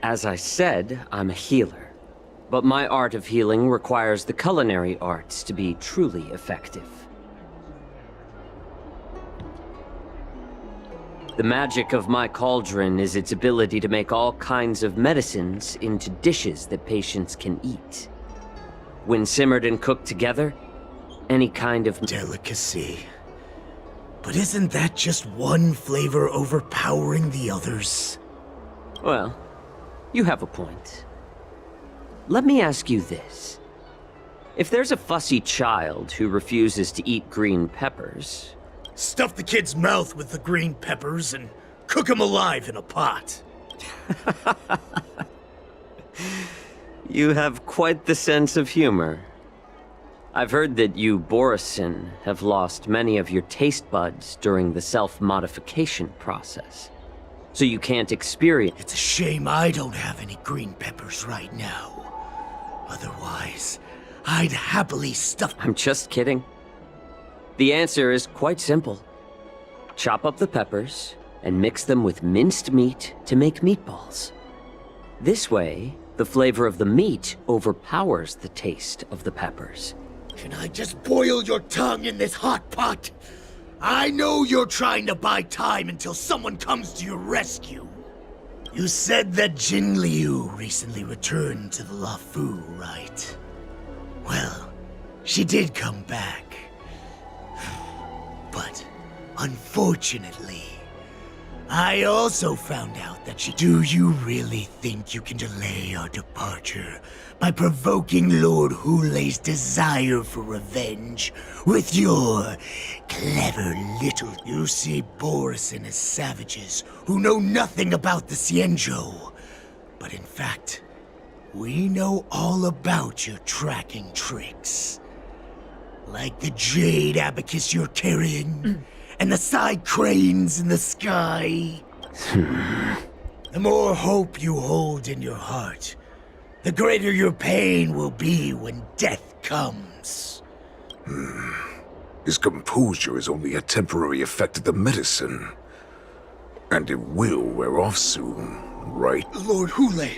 As I said, I'm a healer. But my art of healing requires the culinary arts to be truly effective. The magic of my cauldron is its ability to make all kinds of medicines into dishes that patients can eat. When simmered and cooked together, any kind of delicacy. But isn't that just one flavor overpowering the others? Well, you have a point. Let me ask you this. If there's a fussy child who refuses to eat green peppers... Stuff the kid's mouth with the green peppers and cook him alive in a pot. You have quite the sense of humor. I've heard that you, Borison, have lost many of your taste buds during the self-modification process. So you can't experience... It's a shame I don't have any green peppers right now. Otherwise, I'd happily stuff... I'm just kidding. The answer is quite simple. Chop up the peppers and mix them with minced meat to make meatballs. This way, the flavor of the meat overpowers the taste of the peppers. Can I just boil your tongue in this hot pot? I know you're trying to buy time until someone comes to your rescue. You said that Jin Liu recently returned to the Luofu, right? Well, she did come back. But, unfortunately, I also found out that Do you really think you can delay our departure by provoking Lord Hulei's desire for revenge with your clever little... You see Borison as savages who know nothing about the Xianzhou. But in fact, we know all about your tracking tricks. Like the jade abacus you're carrying, and the side cranes in the sky. The more hope you hold in your heart, the greater your pain will be when death comes. His composure is only a temporary effect of the medicine. And it will wear off soon, right? Lord Hulei!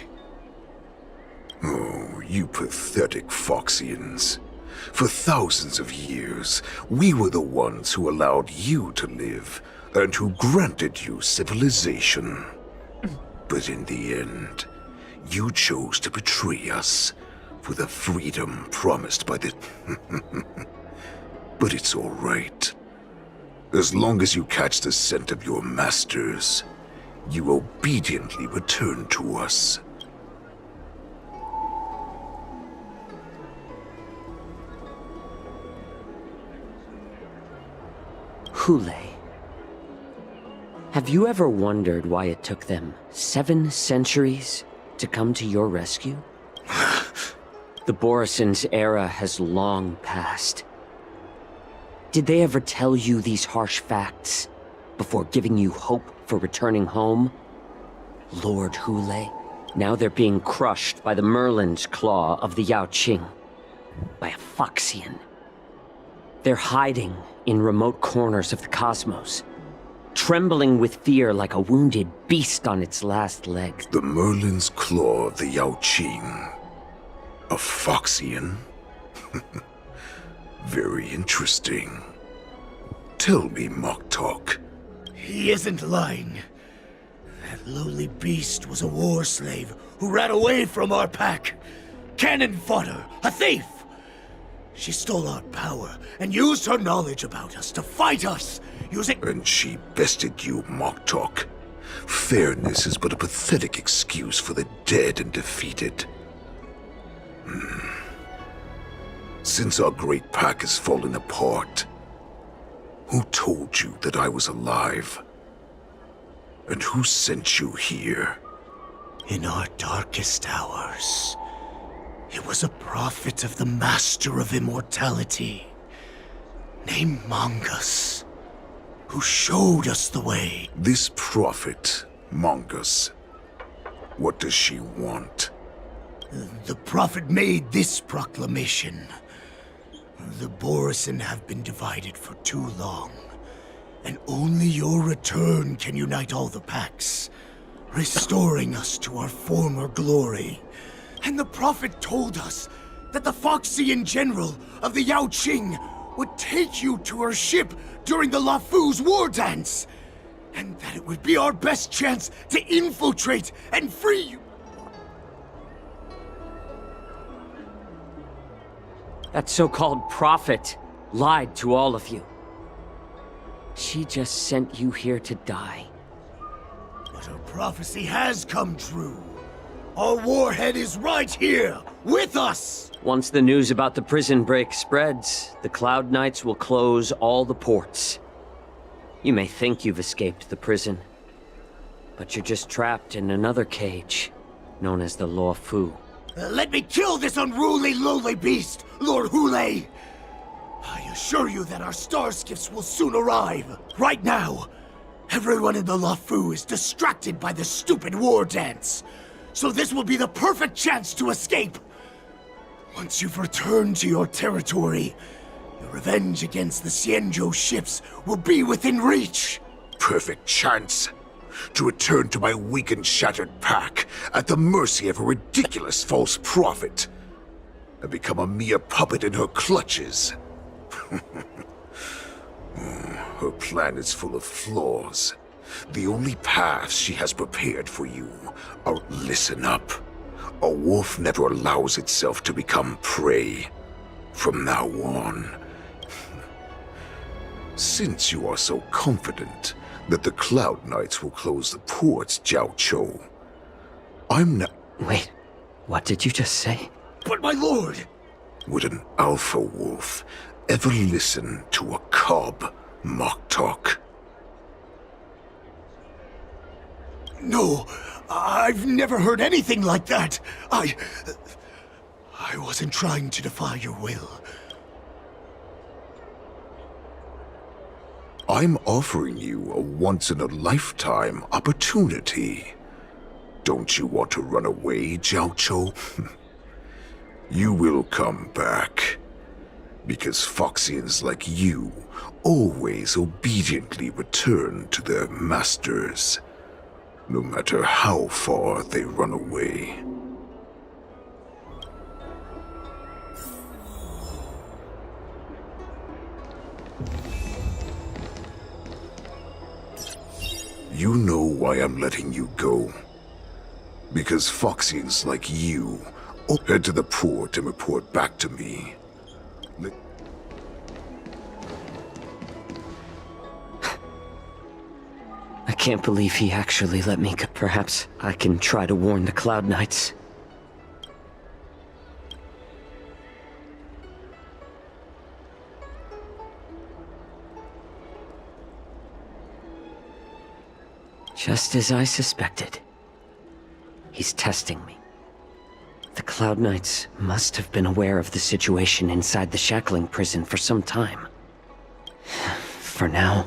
Oh, you pathetic Foxians. For thousands of years, we were the ones who allowed you to live, and who granted you civilization. But in the end, you chose to betray us for the freedom promised by the... But it's all right. As long as you catch the scent of your masters, you obediently return to us. Hulei. Have you ever wondered why it took them 7 centuries to come to your rescue? The Borison's era has long passed. Did they ever tell you these harsh facts before giving you hope for returning home? Lord Hulei, now they're being crushed by the Merlin's claw of the Yaoqing, by a Foxian. They're hiding in remote corners of the cosmos, trembling with fear like a wounded beast on its last legs. The Merlin's claw of the Yaoqing. A Foxian? Very interesting. Tell me, Moktok. He isn't lying. That lowly beast was a war slave who ran away from our pack. Cannon fodder, a thief! She stole our power and used her knowledge about us to fight us, using... And she bested you, Moktok. Fairness is but a pathetic excuse for the dead and defeated. Since our great pack has fallen apart, who told you that I was alive? And who sent you here? In our darkest hours, it was a prophet of the Master of Immortality, named Mongus, who showed us the way. This prophet, Mongus, what does she want? The prophet made this proclamation. The Borison have been divided for too long, and only your return can unite all the packs, restoring us to our former glory. And the prophet told us that the Foxian general of the Yaoqing would take you to her ship during the Luofu's war dance, and that it would be our best chance to infiltrate and free you. That so-called prophet lied to all of you. She just sent you here to die. But her prophecy has come true. Our warhead is right here, with us! Once the news about the prison break spreads, the Cloud Knights will close all the ports. You may think you've escaped the prison, but you're just trapped in another cage, known as the Luofu. Let me kill this unruly, lowly beast, Lord Hulei! I assure you that our star skiffs will soon arrive. Right now, everyone in the Luofu is distracted by the stupid war dance. So this will be the perfect chance to escape. Once you've returned to your territory, your revenge against the Xianzhou ships will be within reach. perfect chance to return to my weak and shattered pack at the mercy of a ridiculous false prophet and become a mere puppet in her clutches. Her plan is full of flaws. The only paths she has prepared for you are listen up. A wolf never allows itself to become prey. From now on, since you are so confident that the Cloud Knights will close the ports, Jiao Chou, I'm not— Wait, what did you just say? But my lord! Would an alpha wolf ever listen to a cub mock talk? No, I've never heard anything like that. I wasn't trying to defy your will. I'm offering you a once-in-a-lifetime opportunity. Don't you want to run away, Jiao Chou? You will come back. Because Foxians like you always obediently return to their masters, no matter how far they run away. You know why I'm letting you go. Because Foxians like you all head to the port and report back to me. I can't believe he actually let me go. Perhaps I can try to warn the Cloud Knights. Just as I suspected. He's testing me. The Cloud Knights must have been aware of the situation inside the shackling prison for some time. For now,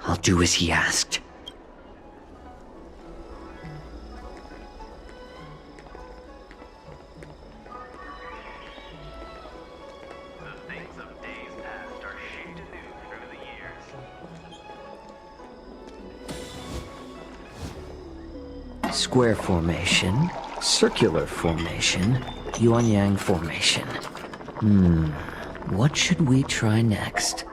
I'll do as he asked. Square formation, circular formation, yuan-yang formation. What should we try next?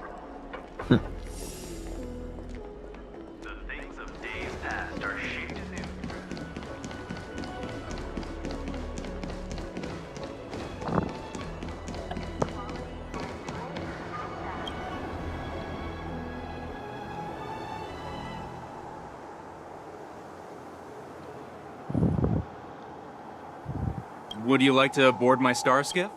Would you like to board my star skiff?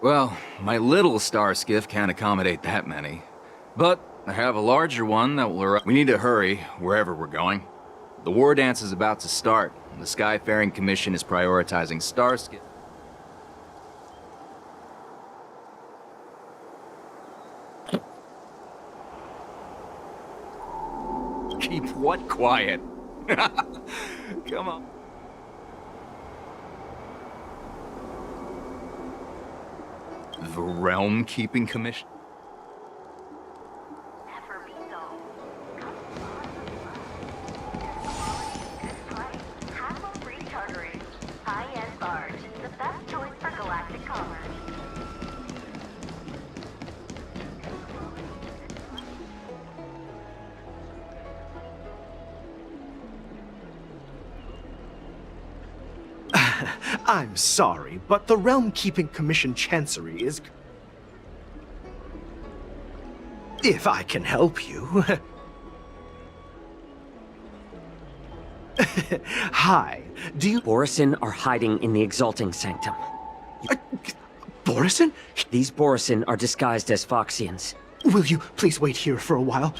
Well, my little star skiff can't accommodate that many. But I have a larger one that will arrive. We need to hurry, wherever we're going. The war dance is about to start, and the Skyfaring Commission is prioritizing star skiff. Keep what quiet? Come on. The Realm Keeping Commission? I'm sorry, but the Realm Keeping Commission Chancery is... If I can help you... Hi, do you... Borisin are hiding in the Exalting Sanctum. Borisin? These Borisin are disguised as Foxians. Will you please wait here for a while?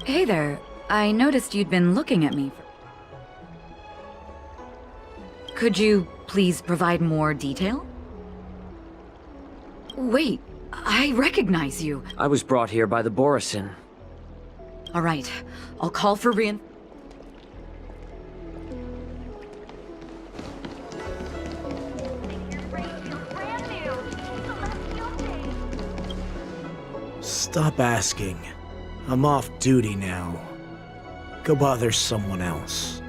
Hey there. I noticed you'd been looking at me. Could you please provide more detail? Wait, I recognize you. I was brought here by the Borisin. All right, I'll call for Stop asking. I'm off duty now. Go bother someone else.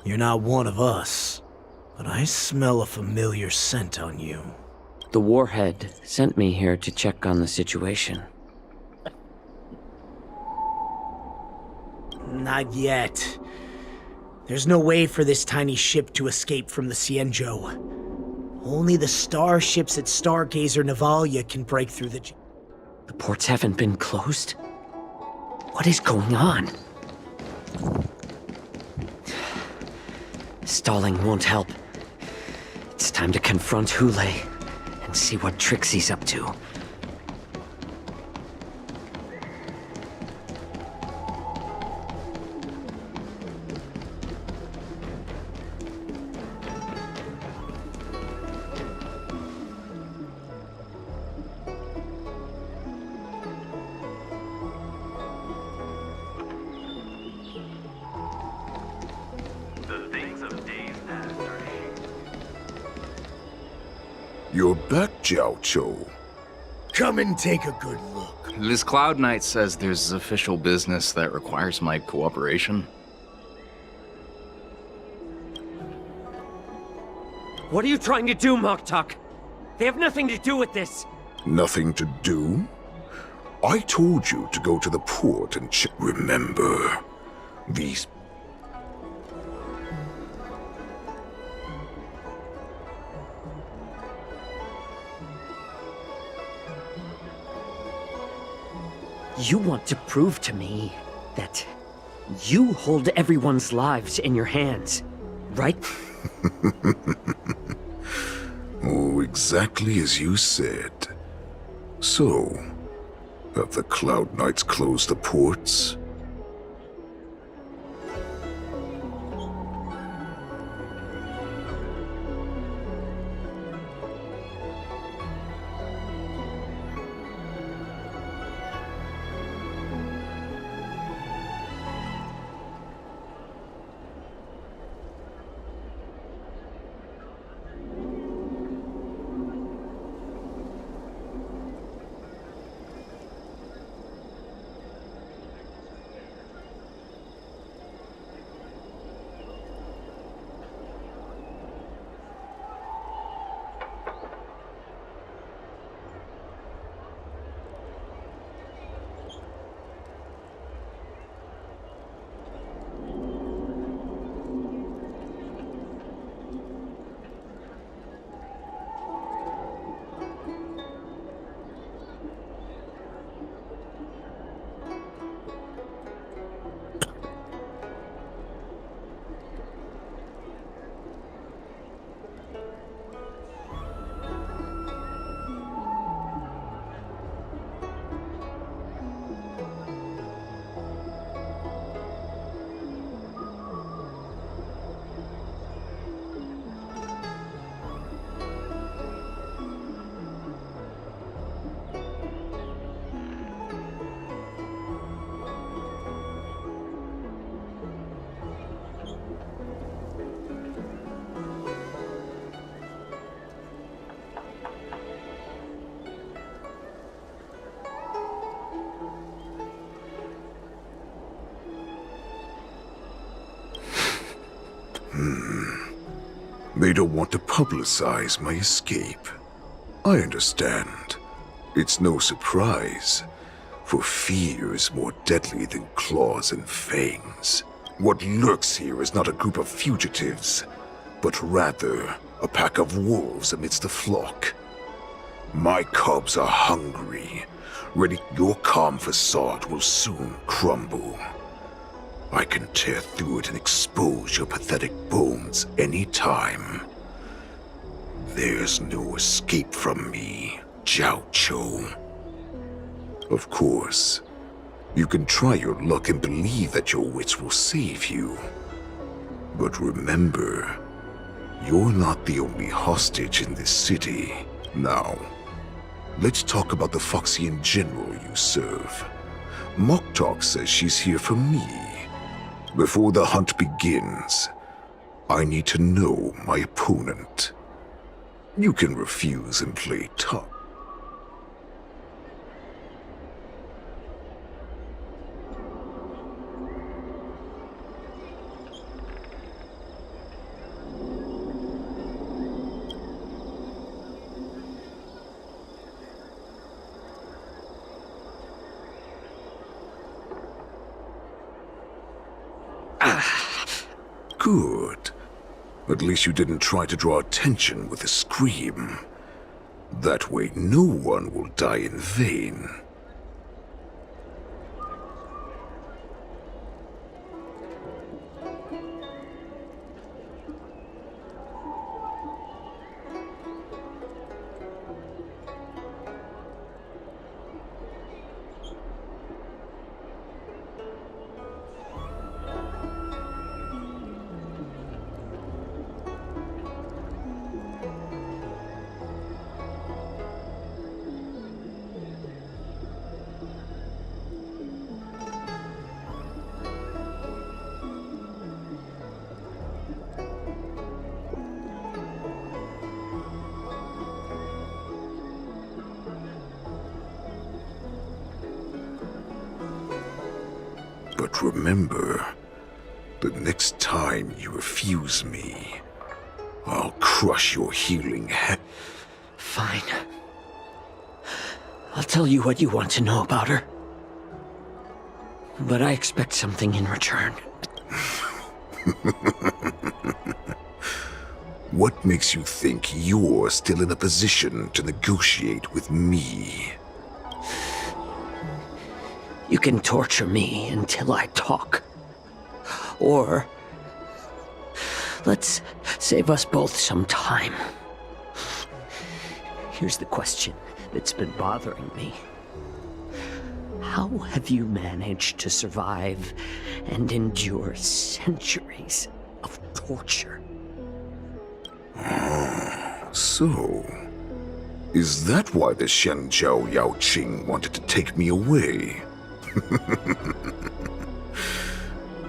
You're not one of us, but I smell a familiar scent on you. The Warhead sent me here to check on the situation. Not yet. There's no way for this tiny ship to escape from the Cienjo. Only the starships at Stargazer Navalia can break through the... The ports haven't been closed? What is going on? Stalling won't help. It's time to confront Hule and see what tricks he's up to. You're back, Jiao Cho. Come and take a good look. This Cloud Knight says there's official business that requires my cooperation. What are you trying to do, Moktuk? They have nothing to do with this. Nothing to do? I told you to go to the port and check. Remember, these... You want to prove to me that you hold everyone's lives in your hands, right? Oh, exactly as you said. So, have the Cloud Knights closed the ports? They don't want to publicize my escape. I understand. It's no surprise, for fear is more deadly than claws and fangs. What lurks here is not a group of fugitives, but rather a pack of wolves amidst the flock. My cubs are hungry, ready. Your calm facade will soon crumble. I can tear through it and expose your pathetic bones any time. There's no escape from me, Jiao Cho. Of course, you can try your luck and believe that your wits will save you. But remember, you're not the only hostage in this city. Now, let's talk about the Foxian general you serve. Moktok says she's here for me. Before the hunt begins, I need to know my opponent. You can refuse and play tough. Good. At least you didn't try to draw attention with a scream. That way no one will die in vain. But remember, the next time you refuse me, I'll crush your healing head. Fine. I'll tell you what you want to know about her. But I expect something in return. What makes you think you're still in a position to negotiate with me? You can torture me until I talk. Or let's save us both some time. Here's the question that's been bothering me. How have you managed to survive and endure centuries of torture? So, is that why the Shanzhou Yao Qing wanted to take me away?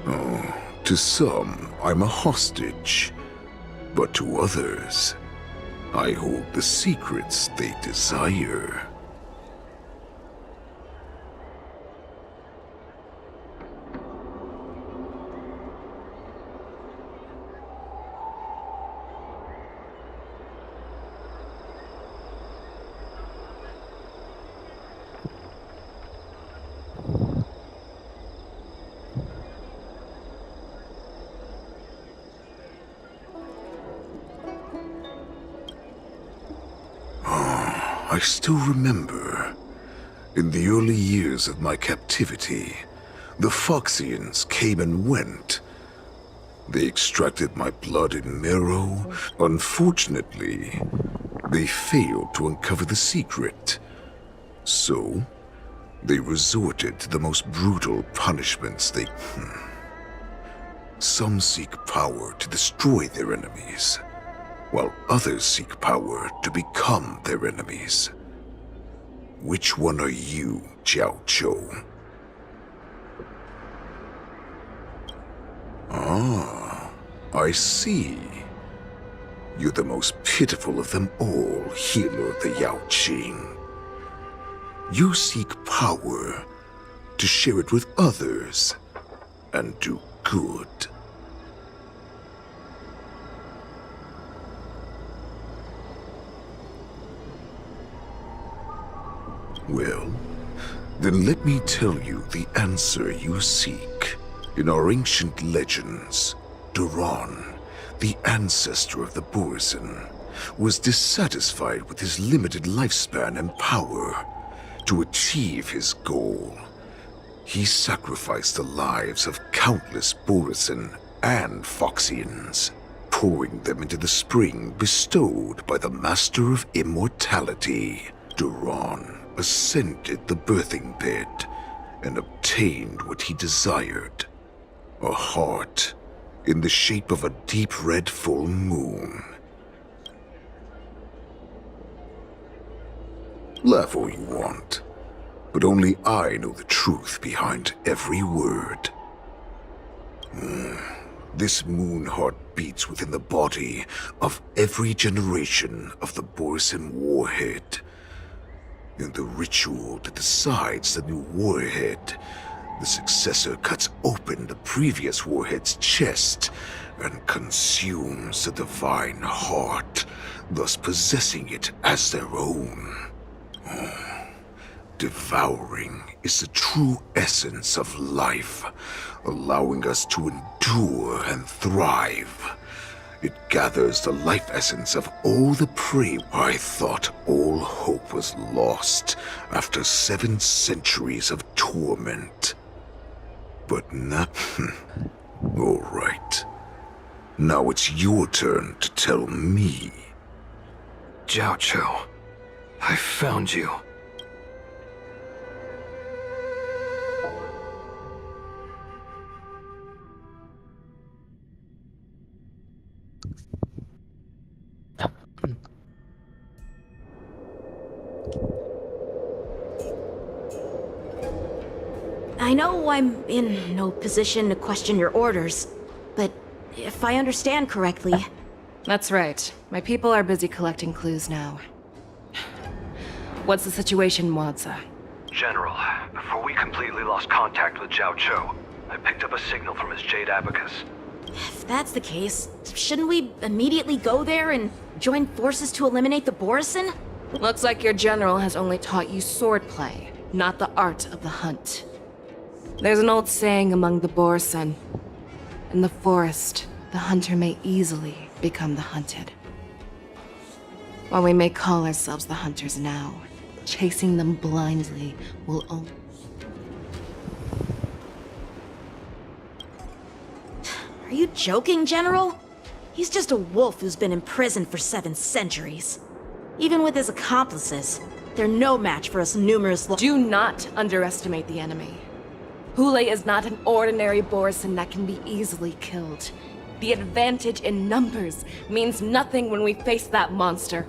Oh, to some, I'm a hostage. But to others, I hold the secrets they desire. I still remember, in the early years of my captivity, the Foxians came and went. They extracted my blood and marrow. Unfortunately, they failed to uncover the secret. So, they resorted to the most brutal punishments they... Some seek power to destroy their enemies, while others seek power to become their enemies. Which one are you, Jiao Cho? Ah, I see. You're the most pitiful of them all, healer of the Yao Qing. You seek power to share it with others and do good. Well, then let me tell you the answer you seek. In our ancient legends, Duran, the ancestor of the Borisin, was dissatisfied with his limited lifespan and power. To achieve his goal, he sacrificed the lives of countless Borisin and Foxians. pouring them into the spring bestowed by the Master of Immortality. Duran ascended the birthing bed and obtained what he desired. A heart in the shape of a deep red full moon. Laugh all you want, but only I know the truth behind every word. This moon heart beats within the body of every generation of the Borisin warhead. In the ritual that decides the new warhead, the successor cuts open the previous warhead's chest and consumes the divine heart, thus possessing it as their own. Devouring is the true essence of life, allowing us to endure and thrive. It gathers the life essence of all the prey. I thought all hope was lost after 7 centuries of torment. But not... All right. Now it's your turn to tell me. Jiao Cho, I found you. I know I'm in no position to question your orders, but if I understand correctly... That's right. My people are busy collecting clues now. What's the situation, Mwadza? General, before we completely lost contact with Jiao Cho, I picked up a signal from his Jade Abacus. If that's the case, shouldn't we immediately go there and join forces to eliminate the Borisin? Looks like your general has only taught you swordplay, not the art of the hunt. There's an old saying among the Borisin. In the forest, the hunter may easily become the hunted. While we may call ourselves the hunters now, chasing them blindly will only... Are you joking, General? He's just a wolf who's been imprisoned for 7 centuries. Even with his accomplices, they're no match for us numerous... Do not underestimate the enemy. Hule is not an ordinary Borisin that can be easily killed. The advantage in numbers means nothing when we face that monster.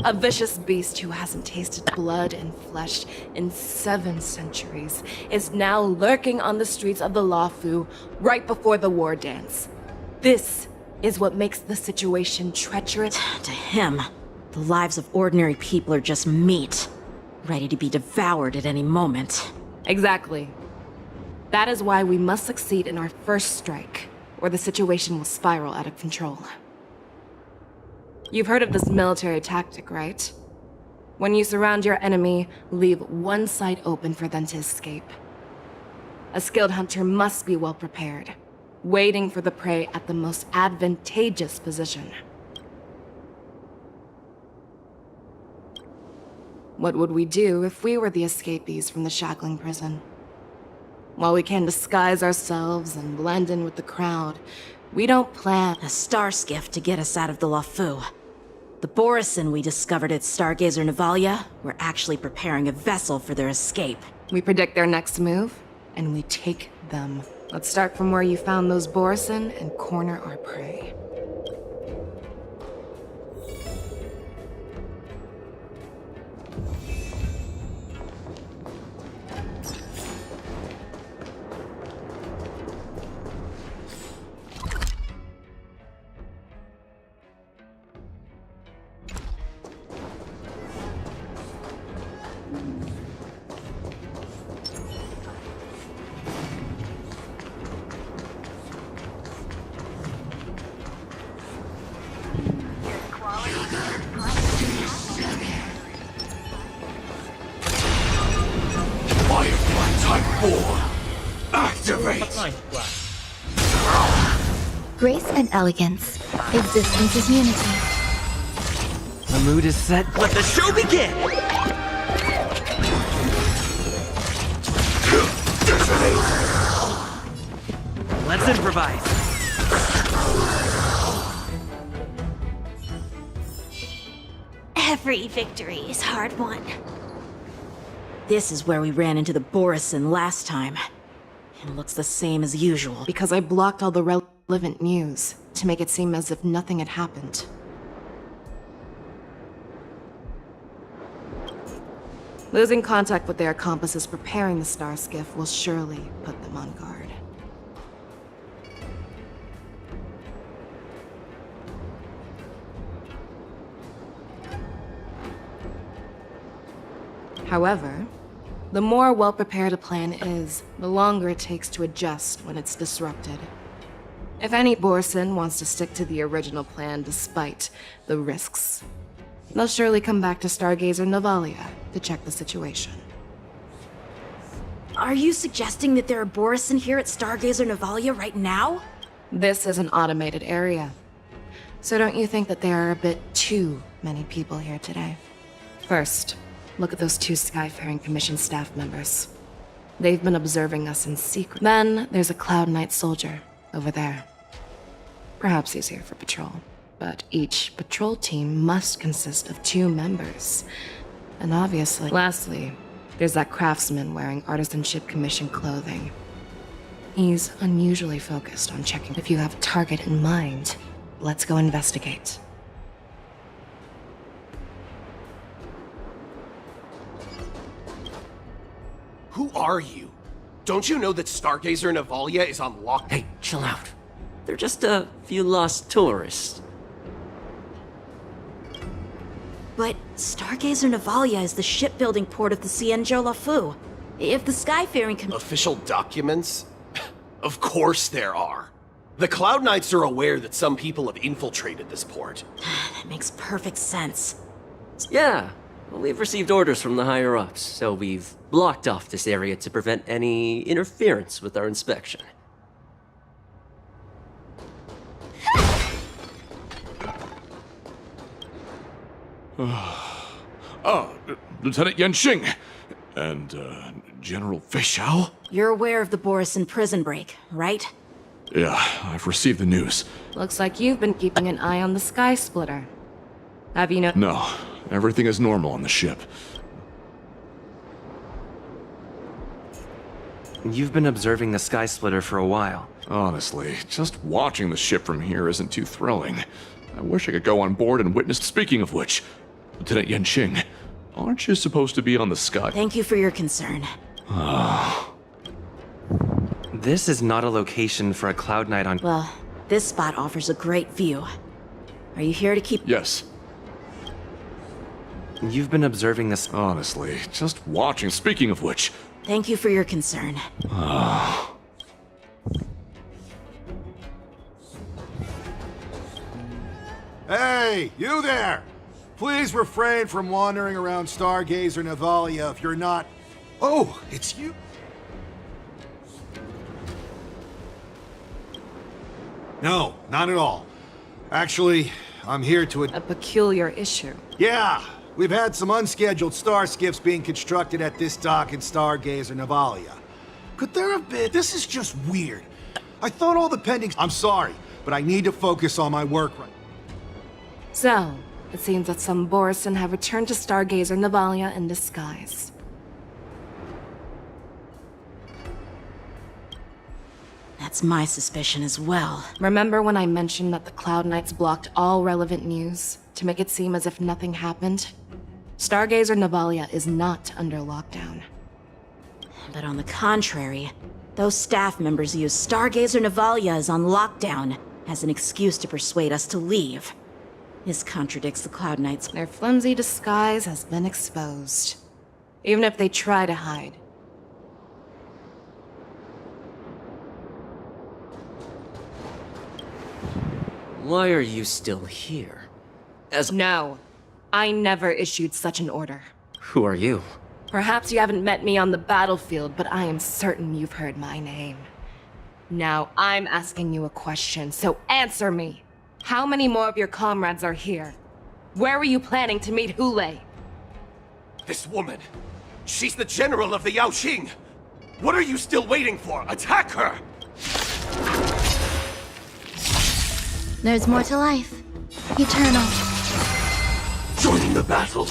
A vicious beast who hasn't tasted blood and flesh in 7 centuries is now lurking on the streets of the Luofu right before the war dance. This is what makes the situation treacherous. To him, the lives of ordinary people are just meat, ready to be devoured at any moment. Exactly. That is why we must succeed in our first strike, or the situation will spiral out of control. You've heard of this military tactic, right? When you surround your enemy, leave one side open for them to escape. A skilled hunter must be well prepared, waiting for the prey at the most advantageous position. What would we do if we were the escapees from the shackling prison? While we can disguise ourselves and blend in with the crowd, we don't plan a star skiff to get us out of the Luofu. The Borisin we discovered at Stargazer Navalia were actually preparing a vessel for their escape. We predict their next move, and we take them. Let's start from where you found those Borisin and corner our prey. Grace and elegance. Existence is unity. The mood is set. Let the show begin! Let's improvise. Every victory is hard won. This is where we ran into the Borisin last time. It looks the same as usual. Because I blocked all the relevant news to make it seem as if nothing had happened. Losing contact with their accomplices preparing the Star Skiff will surely put them on guard. However, the more well-prepared a plan is, the longer it takes to adjust when it's disrupted. If any Borisin wants to stick to the original plan despite the risks, they'll surely come back to Stargazer Navalia to check the situation. Are you suggesting that there are Borisin here at Stargazer Navalia right now? This is an automated area. So don't you think that there are a bit too many people here today? First, look at those 2 Skyfaring Commission staff members. They've been observing us in secret. Then there's a Cloud Knight soldier over there. Perhaps he's here for patrol, but each patrol team must consist of 2 members. And obviously, lastly, there's that craftsman wearing Artisanship Commission clothing. He's unusually focused on checking. If you have a target in mind, let's go investigate. Who are you? Don't you know that Stargazer Navalia is on lock? Hey, chill out. They're just a few lost tourists. But Stargazer Navalia is the shipbuilding port of the Cienjo Lafu. If the Skyfaring Official documents? Of course there are. The Cloud Knights are aware that some people have infiltrated this port. That makes perfect sense. Yeah, well, we've received orders from the higher-ups, so we've blocked off this area to prevent any interference with our inspection. Lieutenant Yanxing and General Feixiao? You're aware of the Borisin prison break, right? Yeah, I've received the news. Looks like you've been keeping an eye on the Sky Splitter. Have you No, everything is normal on the ship. You've been observing the Sky Splitter for a while. Honestly, just watching the ship from here isn't too thrilling. I wish I could go on board and witness. Speaking of which, Lieutenant Yanxing, aren't you supposed to be on the sky? Thank you for your concern. This is not a location for a Cloud Knight on... Well, this spot offers a great view. Are you here to keep... Yes. You've been observing this... Honestly, just watching. Speaking of which... Thank you for your concern. Hey, you there! Please refrain from wandering around Stargazer Navalia if you're not... Oh, it's you! No, not at all. Actually, I'm here to... A peculiar issue. Yeah! We've had some unscheduled star skiffs being constructed at this dock in Stargazer Navalia. Could there have been... This is just weird. I thought all the pending... I'm sorry, but I need to focus on my work right now. So, it seems that some Borisin have returned to Stargazer Navalia in disguise. That's my suspicion as well. Remember when I mentioned that the Cloud Knights blocked all relevant news to make it seem as if nothing happened? Stargazer Navalia is not under lockdown. But on the contrary, those staff members use Stargazer Navalia is on lockdown as an excuse to persuade us to leave. This contradicts the Cloud Knights. Their flimsy disguise has been exposed. Even if they try to hide. Why are you still here? No, I never issued such an order. Who are you? Perhaps you haven't met me on the battlefield, but I am certain you've heard my name. Now I'm asking you a question, so answer me. How many more of your comrades are here? Where were you planning to meet Hule? This woman, she's the general of the Yaoxing. What are you still waiting for? Attack her! There's more to life. Eternal. Join me! the battle.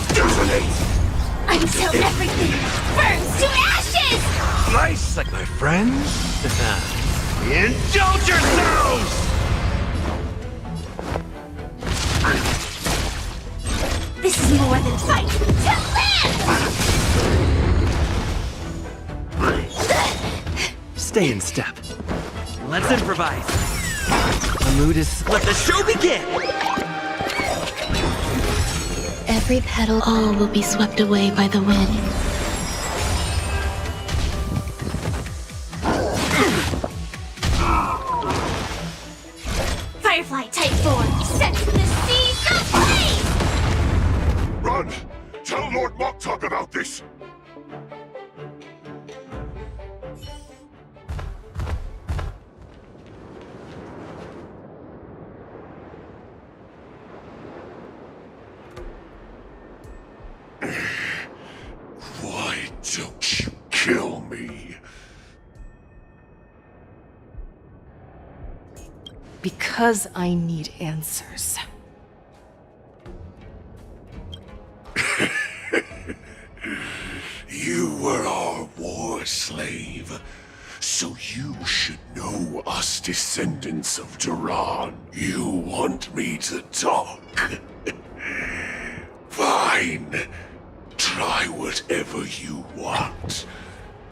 Detonate! Until everything burns to ashes! Slice like my friends. Indulge yourselves! This is more than fight to live! Stay in step. Let's improvise. The mood is... Let the show begin! Every petal, all will be swept away by the wind. Firefly type form, set to the seas of flame! Run! Tell Lord Moktok about this! Why don't you kill me? Because I need answers. You were our war slave, so you should know us descendants of Duran. You want me to talk? Fine. Try whatever you want,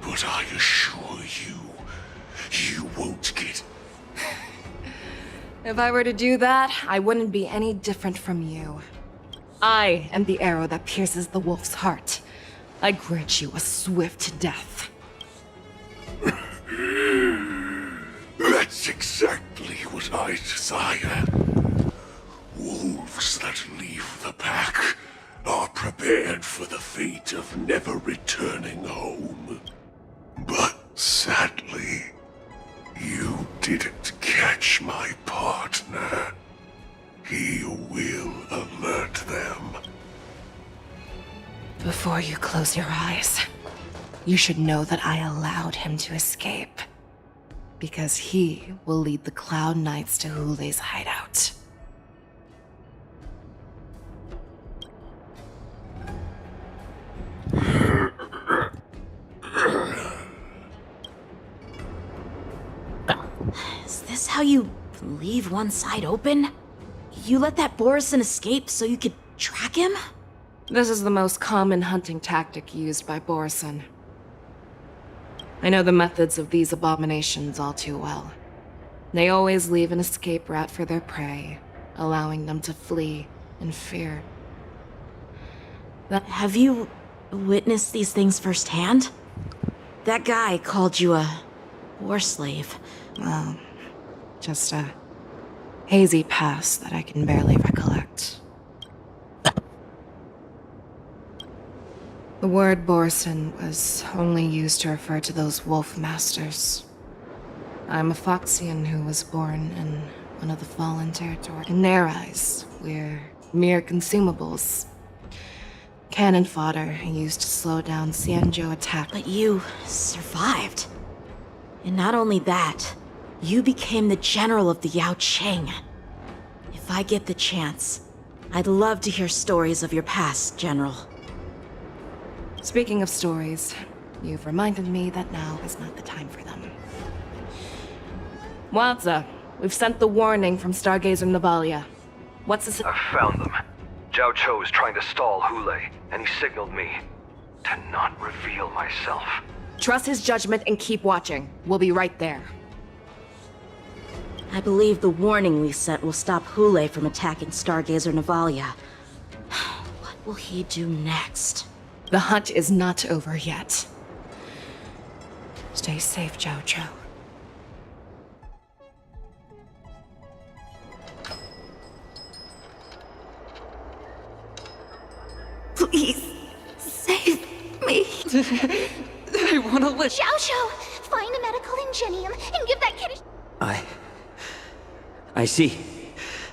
but I assure you, you won't get... If I were to do that, I wouldn't be any different from you. I am the arrow that pierces the wolf's heart. I grant you a swift death. That's exactly what I desire. Wolves that leave the pack are prepared for the fate of never returning home. But sadly, you didn't catch my partner. He will alert them. Before you close your eyes, you should know that I allowed him to escape. Because he will lead the Cloud Knights to Hule's hideout. Is this how you leave one side open? You let that Borison escape so you could track him? This is the most common hunting tactic used by Borison. I know the methods of these abominations all too well. They always leave an escape route for their prey, allowing them to flee in fear. Have you witnessed these things firsthand? That guy called you a war slave. Well, just a hazy past that I can barely recollect. The word Borison was only used to refer to those wolf masters. I'm a Foxian who was born in one of the fallen territories. In their eyes, we're mere consumables. Cannon fodder used to slow down Xianzhou attack. But you survived. And not only that, you became the general of the Yao Qing. If I get the chance, I'd love to hear stories of your past, General. Speaking of stories, you've reminded me that now is not the time for them. Wadza, we've sent the warning from Stargazer Navalia. What's this? I've found them. Zhao Cho is trying to stall Hule, and he signaled me to not reveal myself. Trust his judgment and keep watching. We'll be right there. I believe the warning we sent will stop Hule from attacking Stargazer Navalia. What will he do next? The hunt is not over yet. Stay safe, Zhao Cho. Please, save me. I wanna live. Xiao Shou, find a medical ingenium and give that kid a... I see.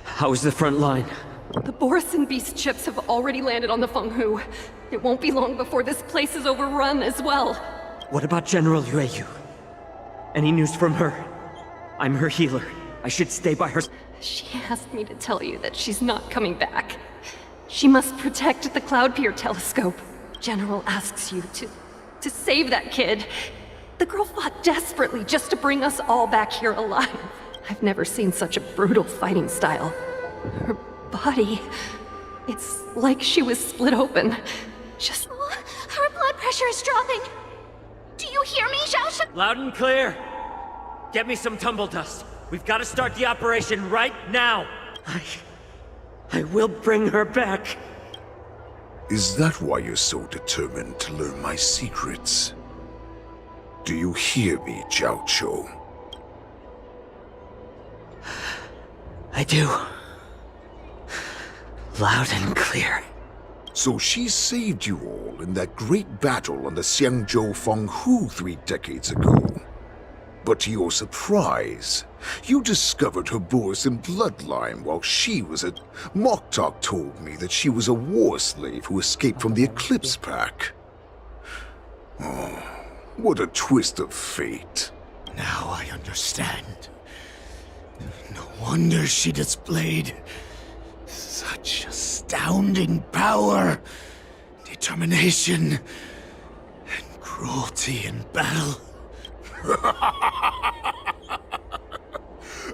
How is the front line? The Borison beast ships have already landed on the Fenghu. It won't be long before this place is overrun as well. What about General Yueyu? Any news from her? I'm her healer. I should stay by her. She asked me to tell you that she's not coming back. She must protect the Cloud Pier telescope. General asks you to save that kid. The girl fought desperately just to bring us all back here alive. I've never seen such a brutal fighting style. Her body, it's like she was split open. Just... Her blood pressure is dropping. Do you hear me, Xiao? Loud and clear. Get me some tumble dust. We've got to start the operation right now. I will bring her back. Is that why you're so determined to learn my secrets? Do you hear me, Jiao Chou? I do. Loud and clear. So she saved you all in that great battle on the Xiangzhou Fenghu 3 decades ago. But to your surprise, you discovered her Borisin bloodline while she was at... Moktok told me that she was a war slave who escaped from the Eclipse Pack. Oh, what a twist of fate. Now I understand. No wonder she displayed such astounding power, determination, and cruelty in battle.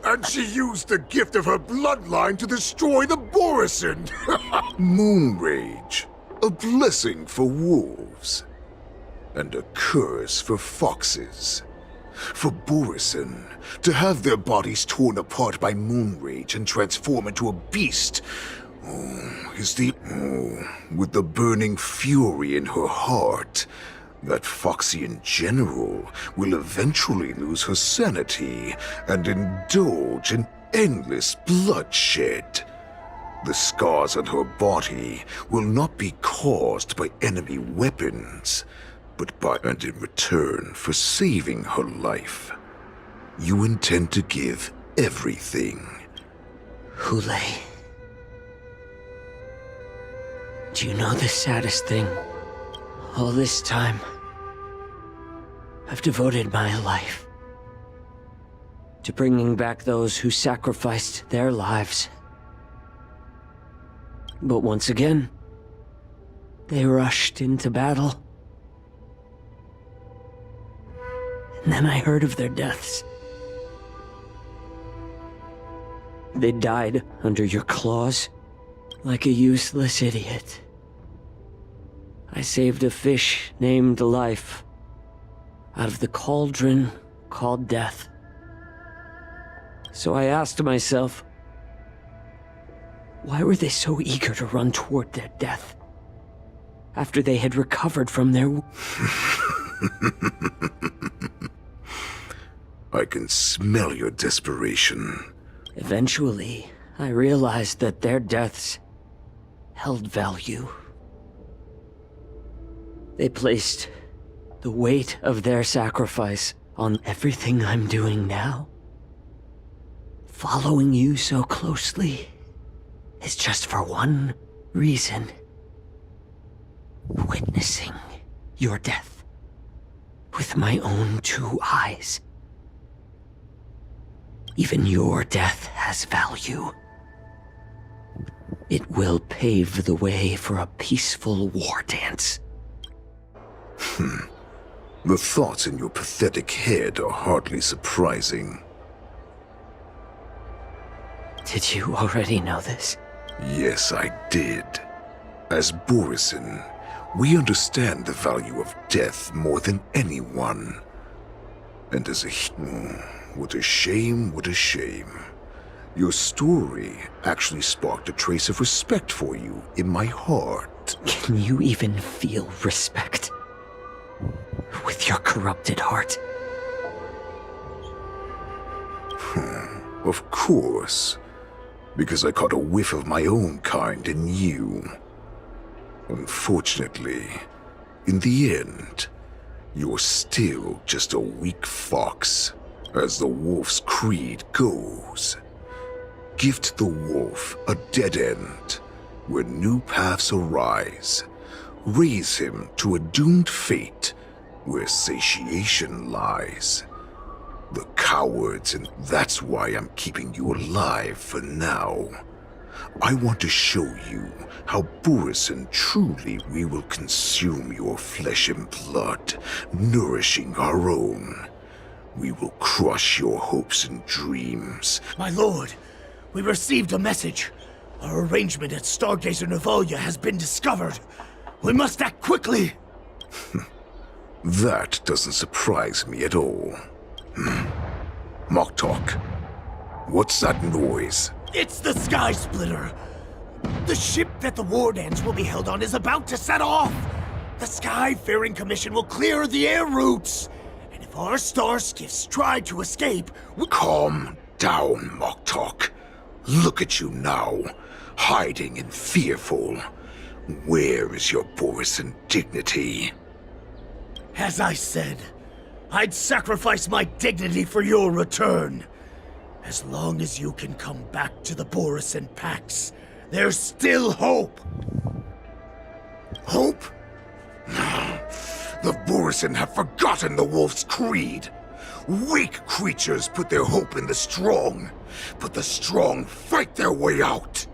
And she used the gift of her bloodline to destroy the Borisin! Moon Rage, a blessing for wolves, and a curse for foxes. For Borisin, to have their bodies torn apart by Moon Rage and transform into a beast, with the burning fury in her heart, that Foxian general will eventually lose her sanity and indulge in endless bloodshed. The scars on her body will not be caused by enemy weapons, but by... And in return for saving her life, you intend to give everything. Hulei. Do you know the saddest thing? All this time, I've devoted my life to bringing back those who sacrificed their lives. But once again, they rushed into battle. And then I heard of their deaths. They died under your claws, like a useless idiot. I saved a fish named Life out of the cauldron called Death. So I asked myself, why were they so eager to run toward their death after they had recovered from their... I can smell your desperation. Eventually, I realized that their deaths held value. They placed the weight of their sacrifice on everything I'm doing now. Following you so closely is just for one reason. Witnessing your death with my own 2 eyes. Even your death has value. It will pave the way for a peaceful war dance. The thoughts in your pathetic head are hardly surprising. Did you already know this? Yes, I did. As Borisin, we understand the value of death more than anyone. And as a... what a shame, what a shame. Your story actually sparked a trace of respect for you in my heart. Can you even feel respect with your corrupted heart? Of course. Because I caught a whiff of my own kind in you. Unfortunately, in the end, you're still just a weak fox, as the wolf's creed goes. Gift the wolf a dead end, where new paths arise. Raise him to a doomed fate, where satiation lies. The cowards, and that's why I'm keeping you alive for now. I want to show you how Borisin truly we will consume your flesh and blood, nourishing our own. We will crush your hopes and dreams. My lord, we received a message. Our arrangement at Stargazer Navalia has been discovered. We must act quickly. That doesn't surprise me at all. Moktok, what's that noise? It's the Sky Splitter. The ship that the war dance will be held on is about to set off. The Skyfaring Commission will clear the air routes. And if our star skiffs try to escape, Calm down, Moktok. Look at you now, hiding and fearful. Where is your Borisin dignity? As I said, I'd sacrifice my dignity for your return. As long as you can come back to the Borisin Pax, there's still hope. Hope? The Borisin have forgotten the wolf's creed. Weak creatures put their hope in the strong, but the strong fight their way out.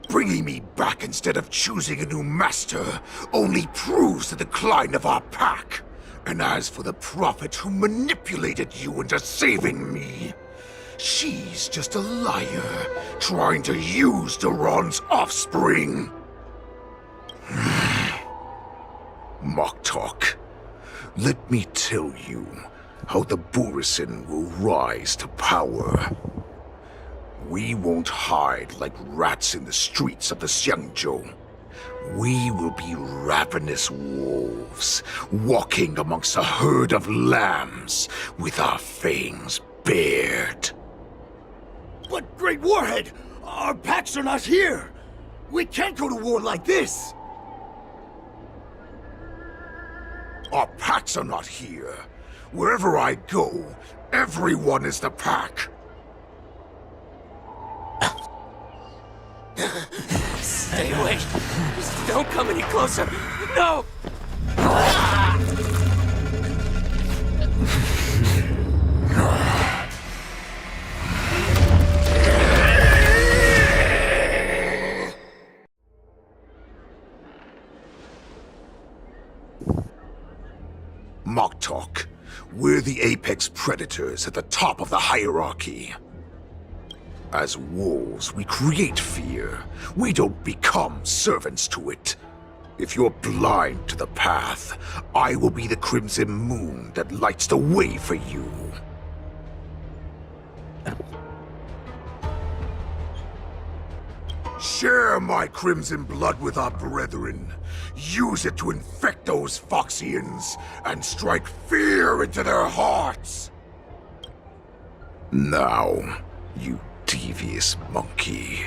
Bringing me back instead of choosing a new master only proves the decline of our pack. And as for the prophet who manipulated you into saving me, she's just a liar trying to use Duran's offspring. Moktok, let me tell you how the Borisin will rise to power. We won't hide like rats in the streets of the Xiangzhou. We will be ravenous wolves, walking amongst a herd of lambs with our fangs bared. But Great Warhead, our packs are not here. We can't go to war like this. Our packs are not here. Wherever I go, everyone is the pack. Stay away. Just don't come any closer. No! Moktok, we're the apex predators at the top of the hierarchy. As wolves, we create fear. We don't become servants to it. If you're blind to the path, I will be the crimson moon that lights the way for you. Share my crimson blood with our brethren. Use it to infect those Foxians and strike fear into their hearts. Now, you devious monkey,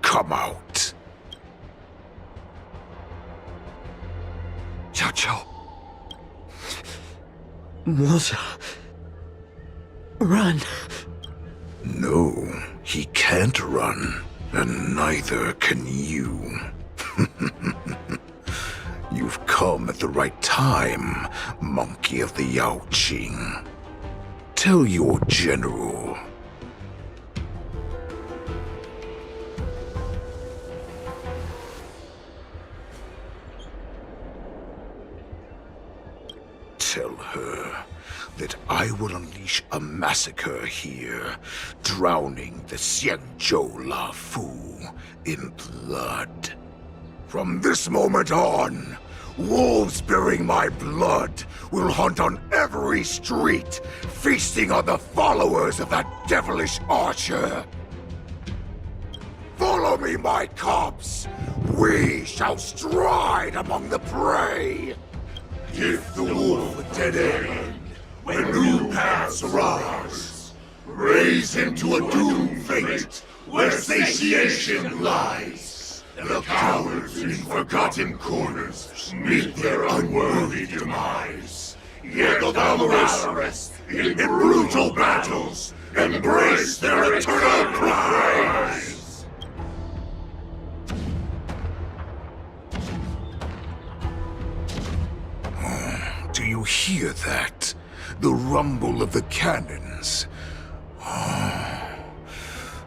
come out. Chow Chow. Moza. Run. No, he can't run, and neither can you. You've come at the right time, monkey of the Yao Qing. Tell your general. Tell her that I will unleash a massacre here, drowning the Xiangzhou La Fu in blood. From this moment on, wolves bearing my blood will hunt on every street, feasting on the followers of that devilish archer. Follow me, my cubs. We shall stride among the prey. Give the wolf a dead end when new paths arise. Raise him to a doomed fate where satiation lies. The cowards in forgotten corners meet their unworthy demise. Yet the valorous in brutal battles embrace their eternal prize. Do you hear that? The rumble of the cannons.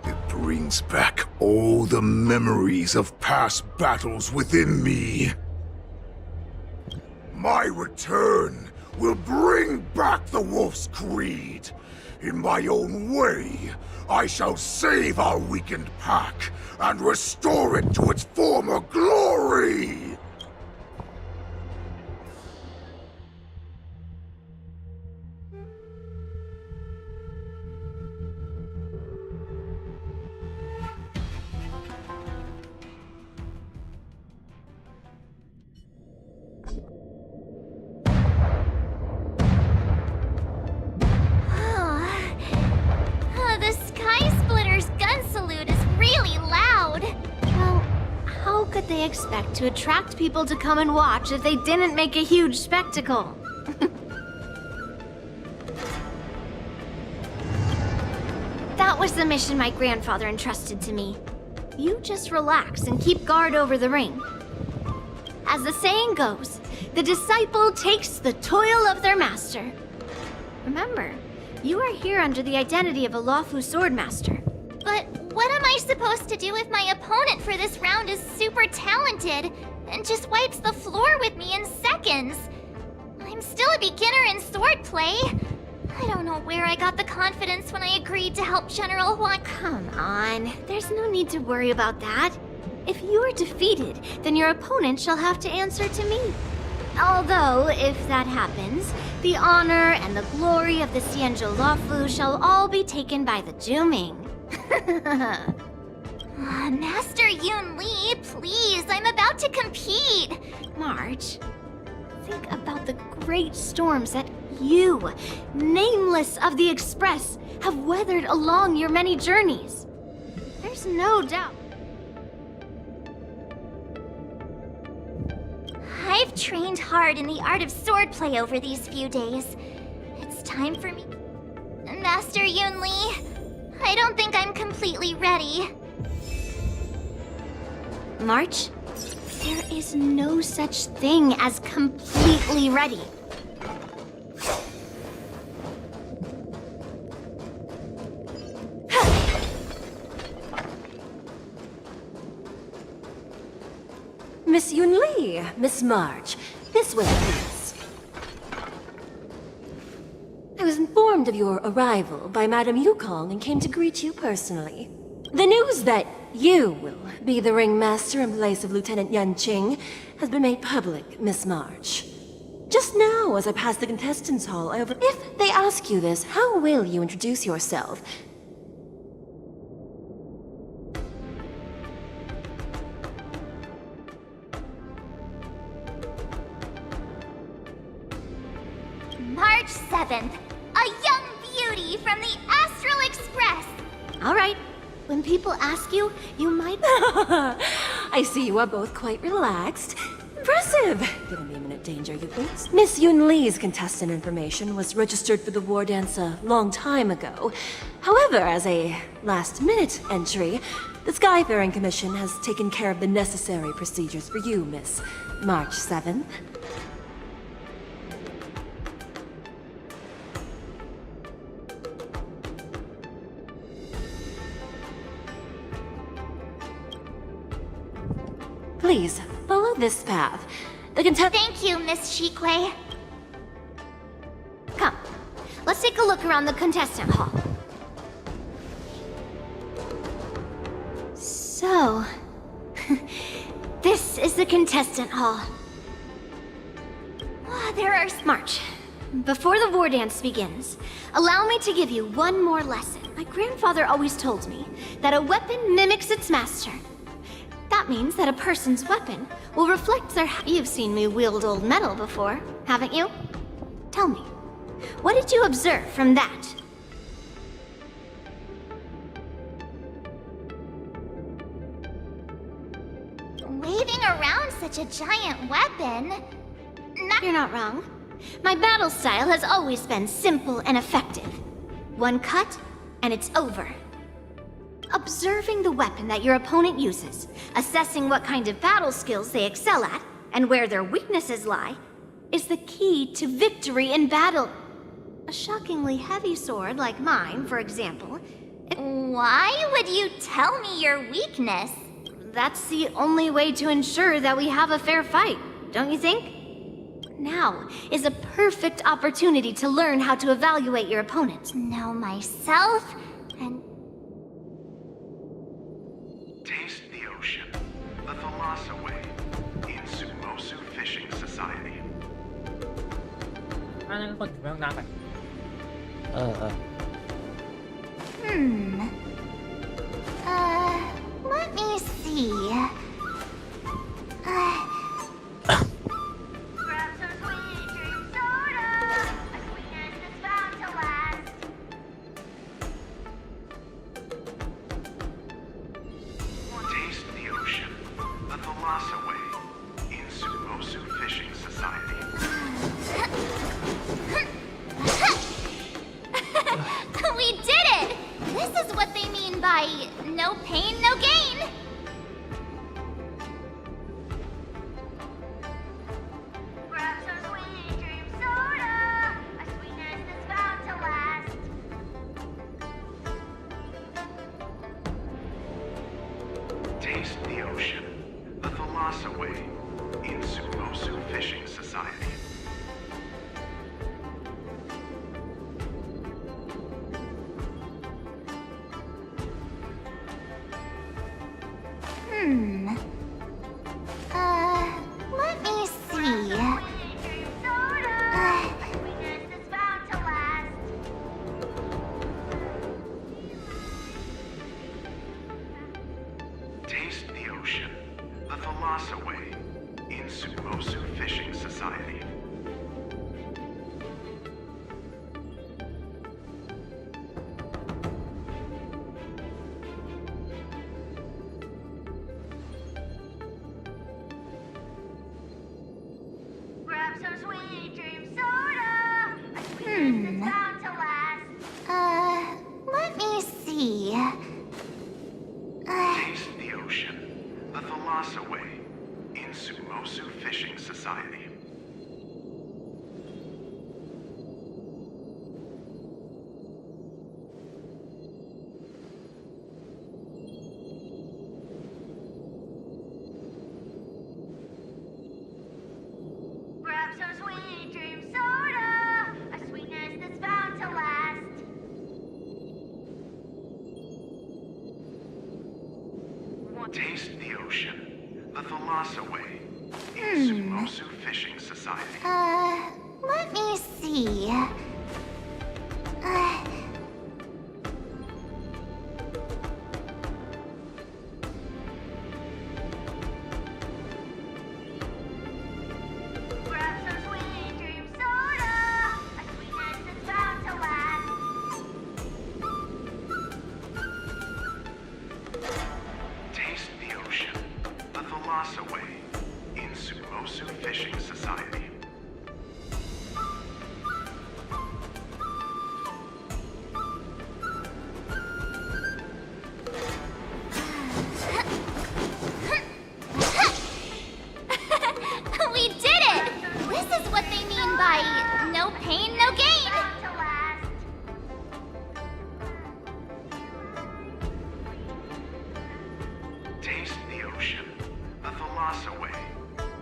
It brings back all the memories of past battles within me. My return will bring back the Wolf's Creed. In my own way, I shall save our weakened pack and restore it to its former glory! The Sky Splitter's gun salute is really loud. Well, how could they expect to attract people to come and watch if they didn't make a huge spectacle? That was the mission my grandfather entrusted to me. You just relax and keep guard over the ring. As the saying goes, the disciple takes the toil of their master. Remember, you are here under the identity of a Lawfu Swordmaster. But what am I supposed to do if my opponent for this round is super talented and just wipes the floor with me in seconds? I'm still a beginner in swordplay. I don't know where I got the confidence when I agreed to help General Huan. Come on, there's no need to worry about that. If you are defeated, then your opponent shall have to answer to me. Although, if that happens, the honor and the glory of the Xianzhou Lawfu shall all be taken by the Juming. Master Yun Li, please, I'm about to compete. March, think about the great storms that you, nameless of the Express, have weathered along your many journeys. There's no doubt. I've trained hard in the art of swordplay over these few days. It's time for me. Master Yun Li, I don't think I'm completely ready. March, there is no such thing as completely ready. Miss Yun Li, Miss March, this way, please. I was informed of your arrival by Madame Yukong and came to greet you personally. The news that you will be the ringmaster in place of Lieutenant Yan Qing has been made public, Miss March. Just now, as I passed the contestants' hall, if they ask you this, how will you introduce yourself? March 7th, a young beauty from the Astral Express. All right. When people ask you, you might... I see you are both quite relaxed. Impressive! Give me a minute, danger, you please. Miss Yun Li's contestant information was registered for the war dance a long time ago. However, as a last-minute entry, the Skyfaring Commission has taken care of the necessary procedures for you, Miss March 7th. Please, follow this path. Thank you, Miss Shikwe. Come, let's take a look around the contestant hall. So... this is the contestant hall. There are... March, before the war dance begins, allow me to give you one more lesson. My grandfather always told me that a weapon mimics its master. That means that a person's weapon will reflect their... You've seen me wield old metal before, haven't you? Tell me, what did you observe from that? Waving around such a giant weapon... You're not wrong. My battle style has always been simple and effective. One cut, and it's over. Observing the weapon that your opponent uses, assessing what kind of battle skills they excel at, and where their weaknesses lie, is the key to victory in battle. A shockingly heavy sword like mine, for example, Why would you tell me your weakness? That's the only way to ensure that we have a fair fight, don't you think? Now is a perfect opportunity to learn how to evaluate your opponent. Know myself and... Taste the ocean. The Thalassa way. In Sumosu Fishing Society. นั่นก็คนถึงไม่ต้องน้ำไปLet me see. Grab some sweet dream soda. A sweetness that's bound to last. Taste the ocean. The Thalassa way. In Sumosu Fishing Society. We did it! This is what they mean by no pain, no gain. Grab some sweet dream soda. A sweetness that's bound to last. Taste the ocean. The Thalassa way. In Sumosu Fishing Society. Let me see. Taste the ocean. The Thalassa way. In Sumosu Fishing Society. Grab some sweet dream soda. A sweetness that's bound to last. Let me see. Taste the ocean. The Thalassa way. In Sumosu Fishing Society. Grab some sweet dream soda. A sweetness that's bound to last. Taste the ocean. The Thalassa way. In Sumosu Fishing Society. Let me see. Grab some sweet dream soda. A sweetness that's bound to last. Taste the ocean. The Thalassa way. In Sumosu Fishing Society. We did it! This is what they mean by no pain, no gain. Taste the ocean. The Thalassa way.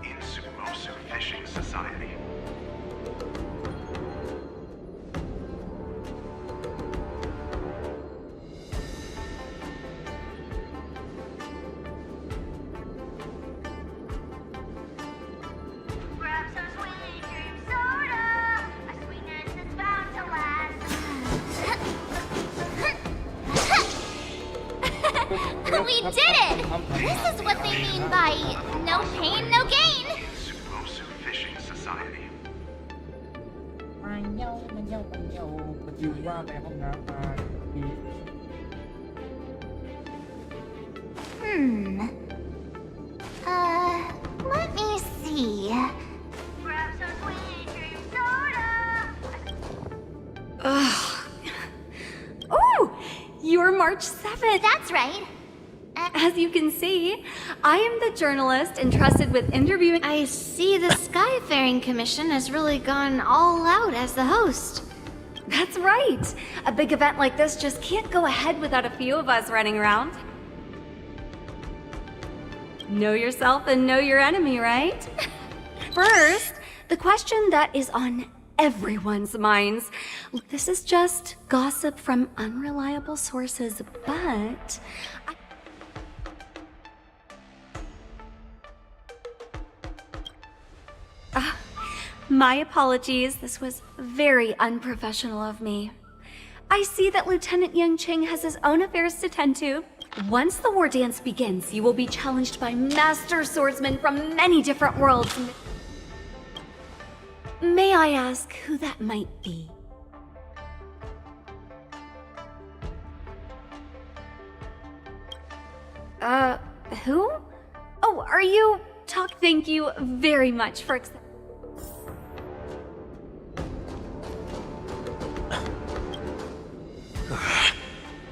In Sumosu Fishing Society. Grab some sweet dream soda. A sweetness that's bound to last. We did it! This is what they mean by no pain, no gain. Sumosu Fishing Society. มันเหี่ยวมันยืนว่าไปห้องน้ำมาดี Let me see. Grab some sweet dream soda. Oh! You're March 7th! That's right. As you can see, I am the journalist entrusted with interviewing. I see the Skyfaring Commission has really gone all out as the host. That's right. A big event like this just can't go ahead without a few of us running around. Know yourself and know your enemy, right? First, the question that is on everyone's minds. This is just gossip from unreliable sources, but... My apologies. This was very unprofessional of me. I see that Lieutenant Yanqing has his own affairs to tend to. Once the war dance begins, you will be challenged by master swordsmen from many different worlds. May I ask who that might be? Who? Oh, are you... Thank you very much for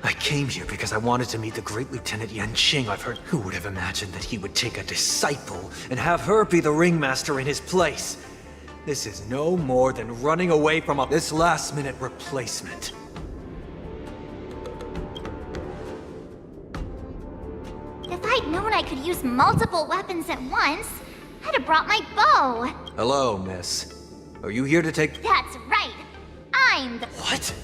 I came here because I wanted to meet the great Lieutenant Yanqing. I've heard. Who would have imagined that he would take a disciple and have her be the ringmaster in his place? This is no more than running away from this last-minute replacement. If I'd known I could use multiple weapons at once, I'd have brought my bow. Hello, miss. Are you here to take... That's right. I'm the... What?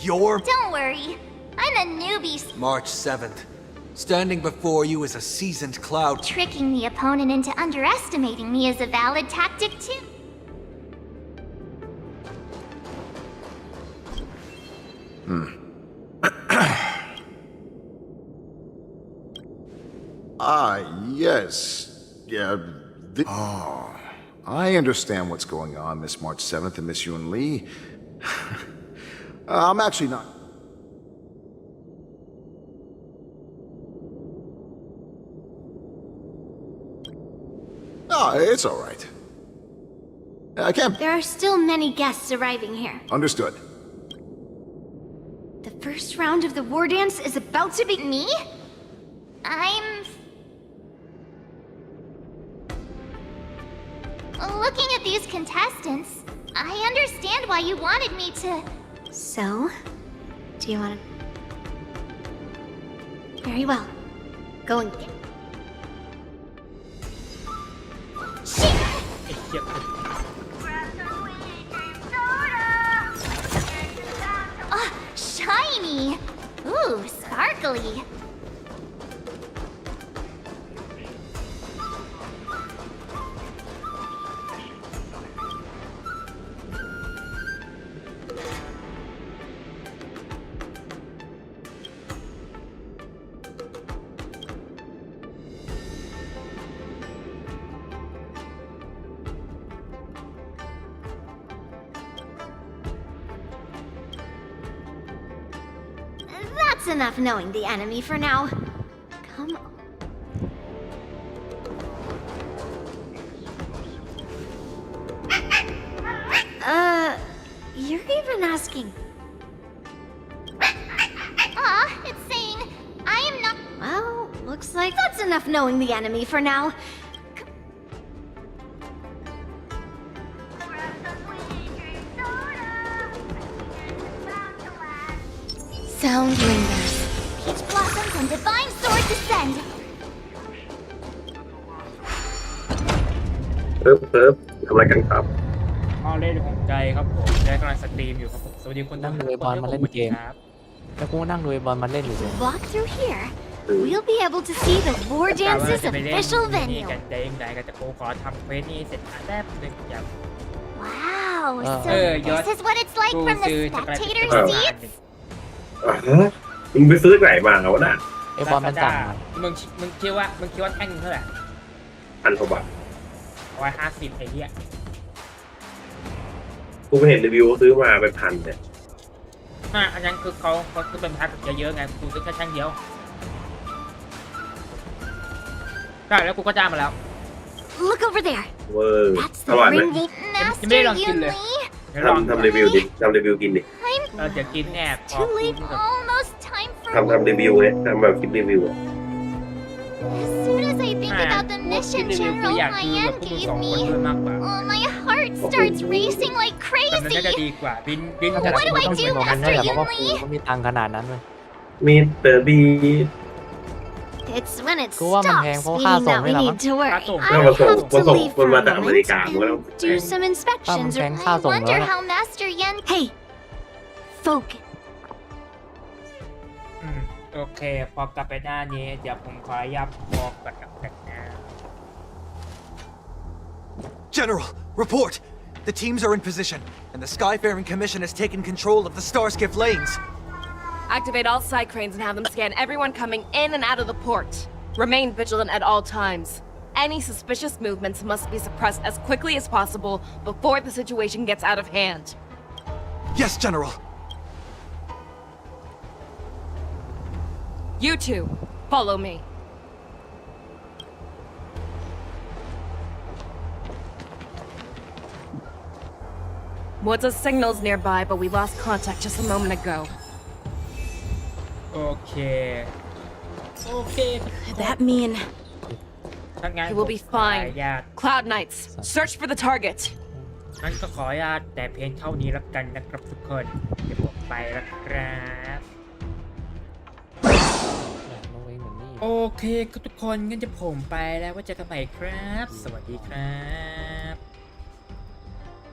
You're... Don't worry. I'm a newbie. March 7th. Standing before you is a seasoned cloud... Tricking the opponent into underestimating me is a valid tactic, too. Yes. Yeah. I understand what's going on, Miss March 7th and Miss Yun Li. I'm actually not... Oh, it's all right. I can't... There are still many guests arriving here. Understood. The first round of the war dance is about to be... Me? I'm... Looking at these contestants, I understand why you wanted me to... So? Do you want to... Very well. Go and get... Oh, shiny! Ooh, sparkly. That's enough knowing the enemy for now. Come on. You're even asking. It's saying I am not... Well, looks like that's enough knowing the enemy for now. Sound lingers. Peach blossoms and divine sword descend. เพิ่มทำอะไรกันครับ เล่นของใจครับผมใจกำลังสตรีมอยู่ครับผมสวัสดีคนนั่งดูบอลมาเล่นเกมแล้วกูนั่งดูบอลมาเล่นอยู่ Walk through here. We'll be able to see the war dance's official venue. กันได้ยังไงกันจะขอทำเควสนี้เสร็จแป๊บนึงอย่าง Wow, so this is what it's like from the spectator seats? มึงไปซื้อไหนมาวะน่ะ ไอ้บอลมันต่างมึงคิดว่าแท่งเท่าไหร่1,000 กว่าบาท 150ไอ้เหี้ย กูไปเห็นรีวิวซื้อมาเป็น1,000เนี่ยอันนั้นคือเขาซื้อเป็นแพ็คเยอะๆไงกูซื้อแค่แท่งเดียวได้แล้วกูก็จ้างมาแล้ว Look over there. เวอร์อร่อยไหม ยังไม่ได้ลองกินเลยทำรีวิวดิทำรีวิวกินดิเดี๋ยวกินแน่ Too late. Almost time for... ทำรีวิวไงทำแบบคลิปรีวิว As soon as I think about the mission General Mayen gave me, my heart starts racing like แต่มัน crazy. น่าจะดีกว่าบิน What do I do, มัน Master น่าจะเพราะว่า Yunli? กูมีตังค์ขนาดนั้นเลย มีเตอร์บี It's when it กูว่ามันแพง stops เพราะค่า speeding ส่ง that นี่ we แหละมั้ need ง to worry. ถ้า I มาส่ง have มา to ส่ง leave มัน for มา a จากอเมริ moment กากูแล้ว and do some inspections. Bang, I bang, wonder bang. how Master Yen. Hey, focus. โอเคพอกลับไปหน้านี้เดี๋ยวผมขออนุญาตบอกก่อนนะ General, report! The teams are in position, and the Skyfaring Commission has taken control of the Starskiff lanes. Activate all side cranes and have them scan everyone coming in and out of the port. Remain vigilant at all times. Any suspicious movements must be suppressed as quickly as possible before the situation gets out of hand. Yes, General. You two, follow me. What's a signal's nearby, but we lost contact just a moment ago. โอเค Could that mean ถ้างั้น it will be ผมขออ fine? นุญาต Cloud Knights, search for the target. งั้นก็ขออนุญาตแต่เพียงเท่านี้แล้วกันนะครับทุกคนเดี๋ยวผมไปแล้วครับโอเคก็ทุกคนงั้นจะผมไปแล้วว่าเจอกันใหม่ครับ สวัสดีครับ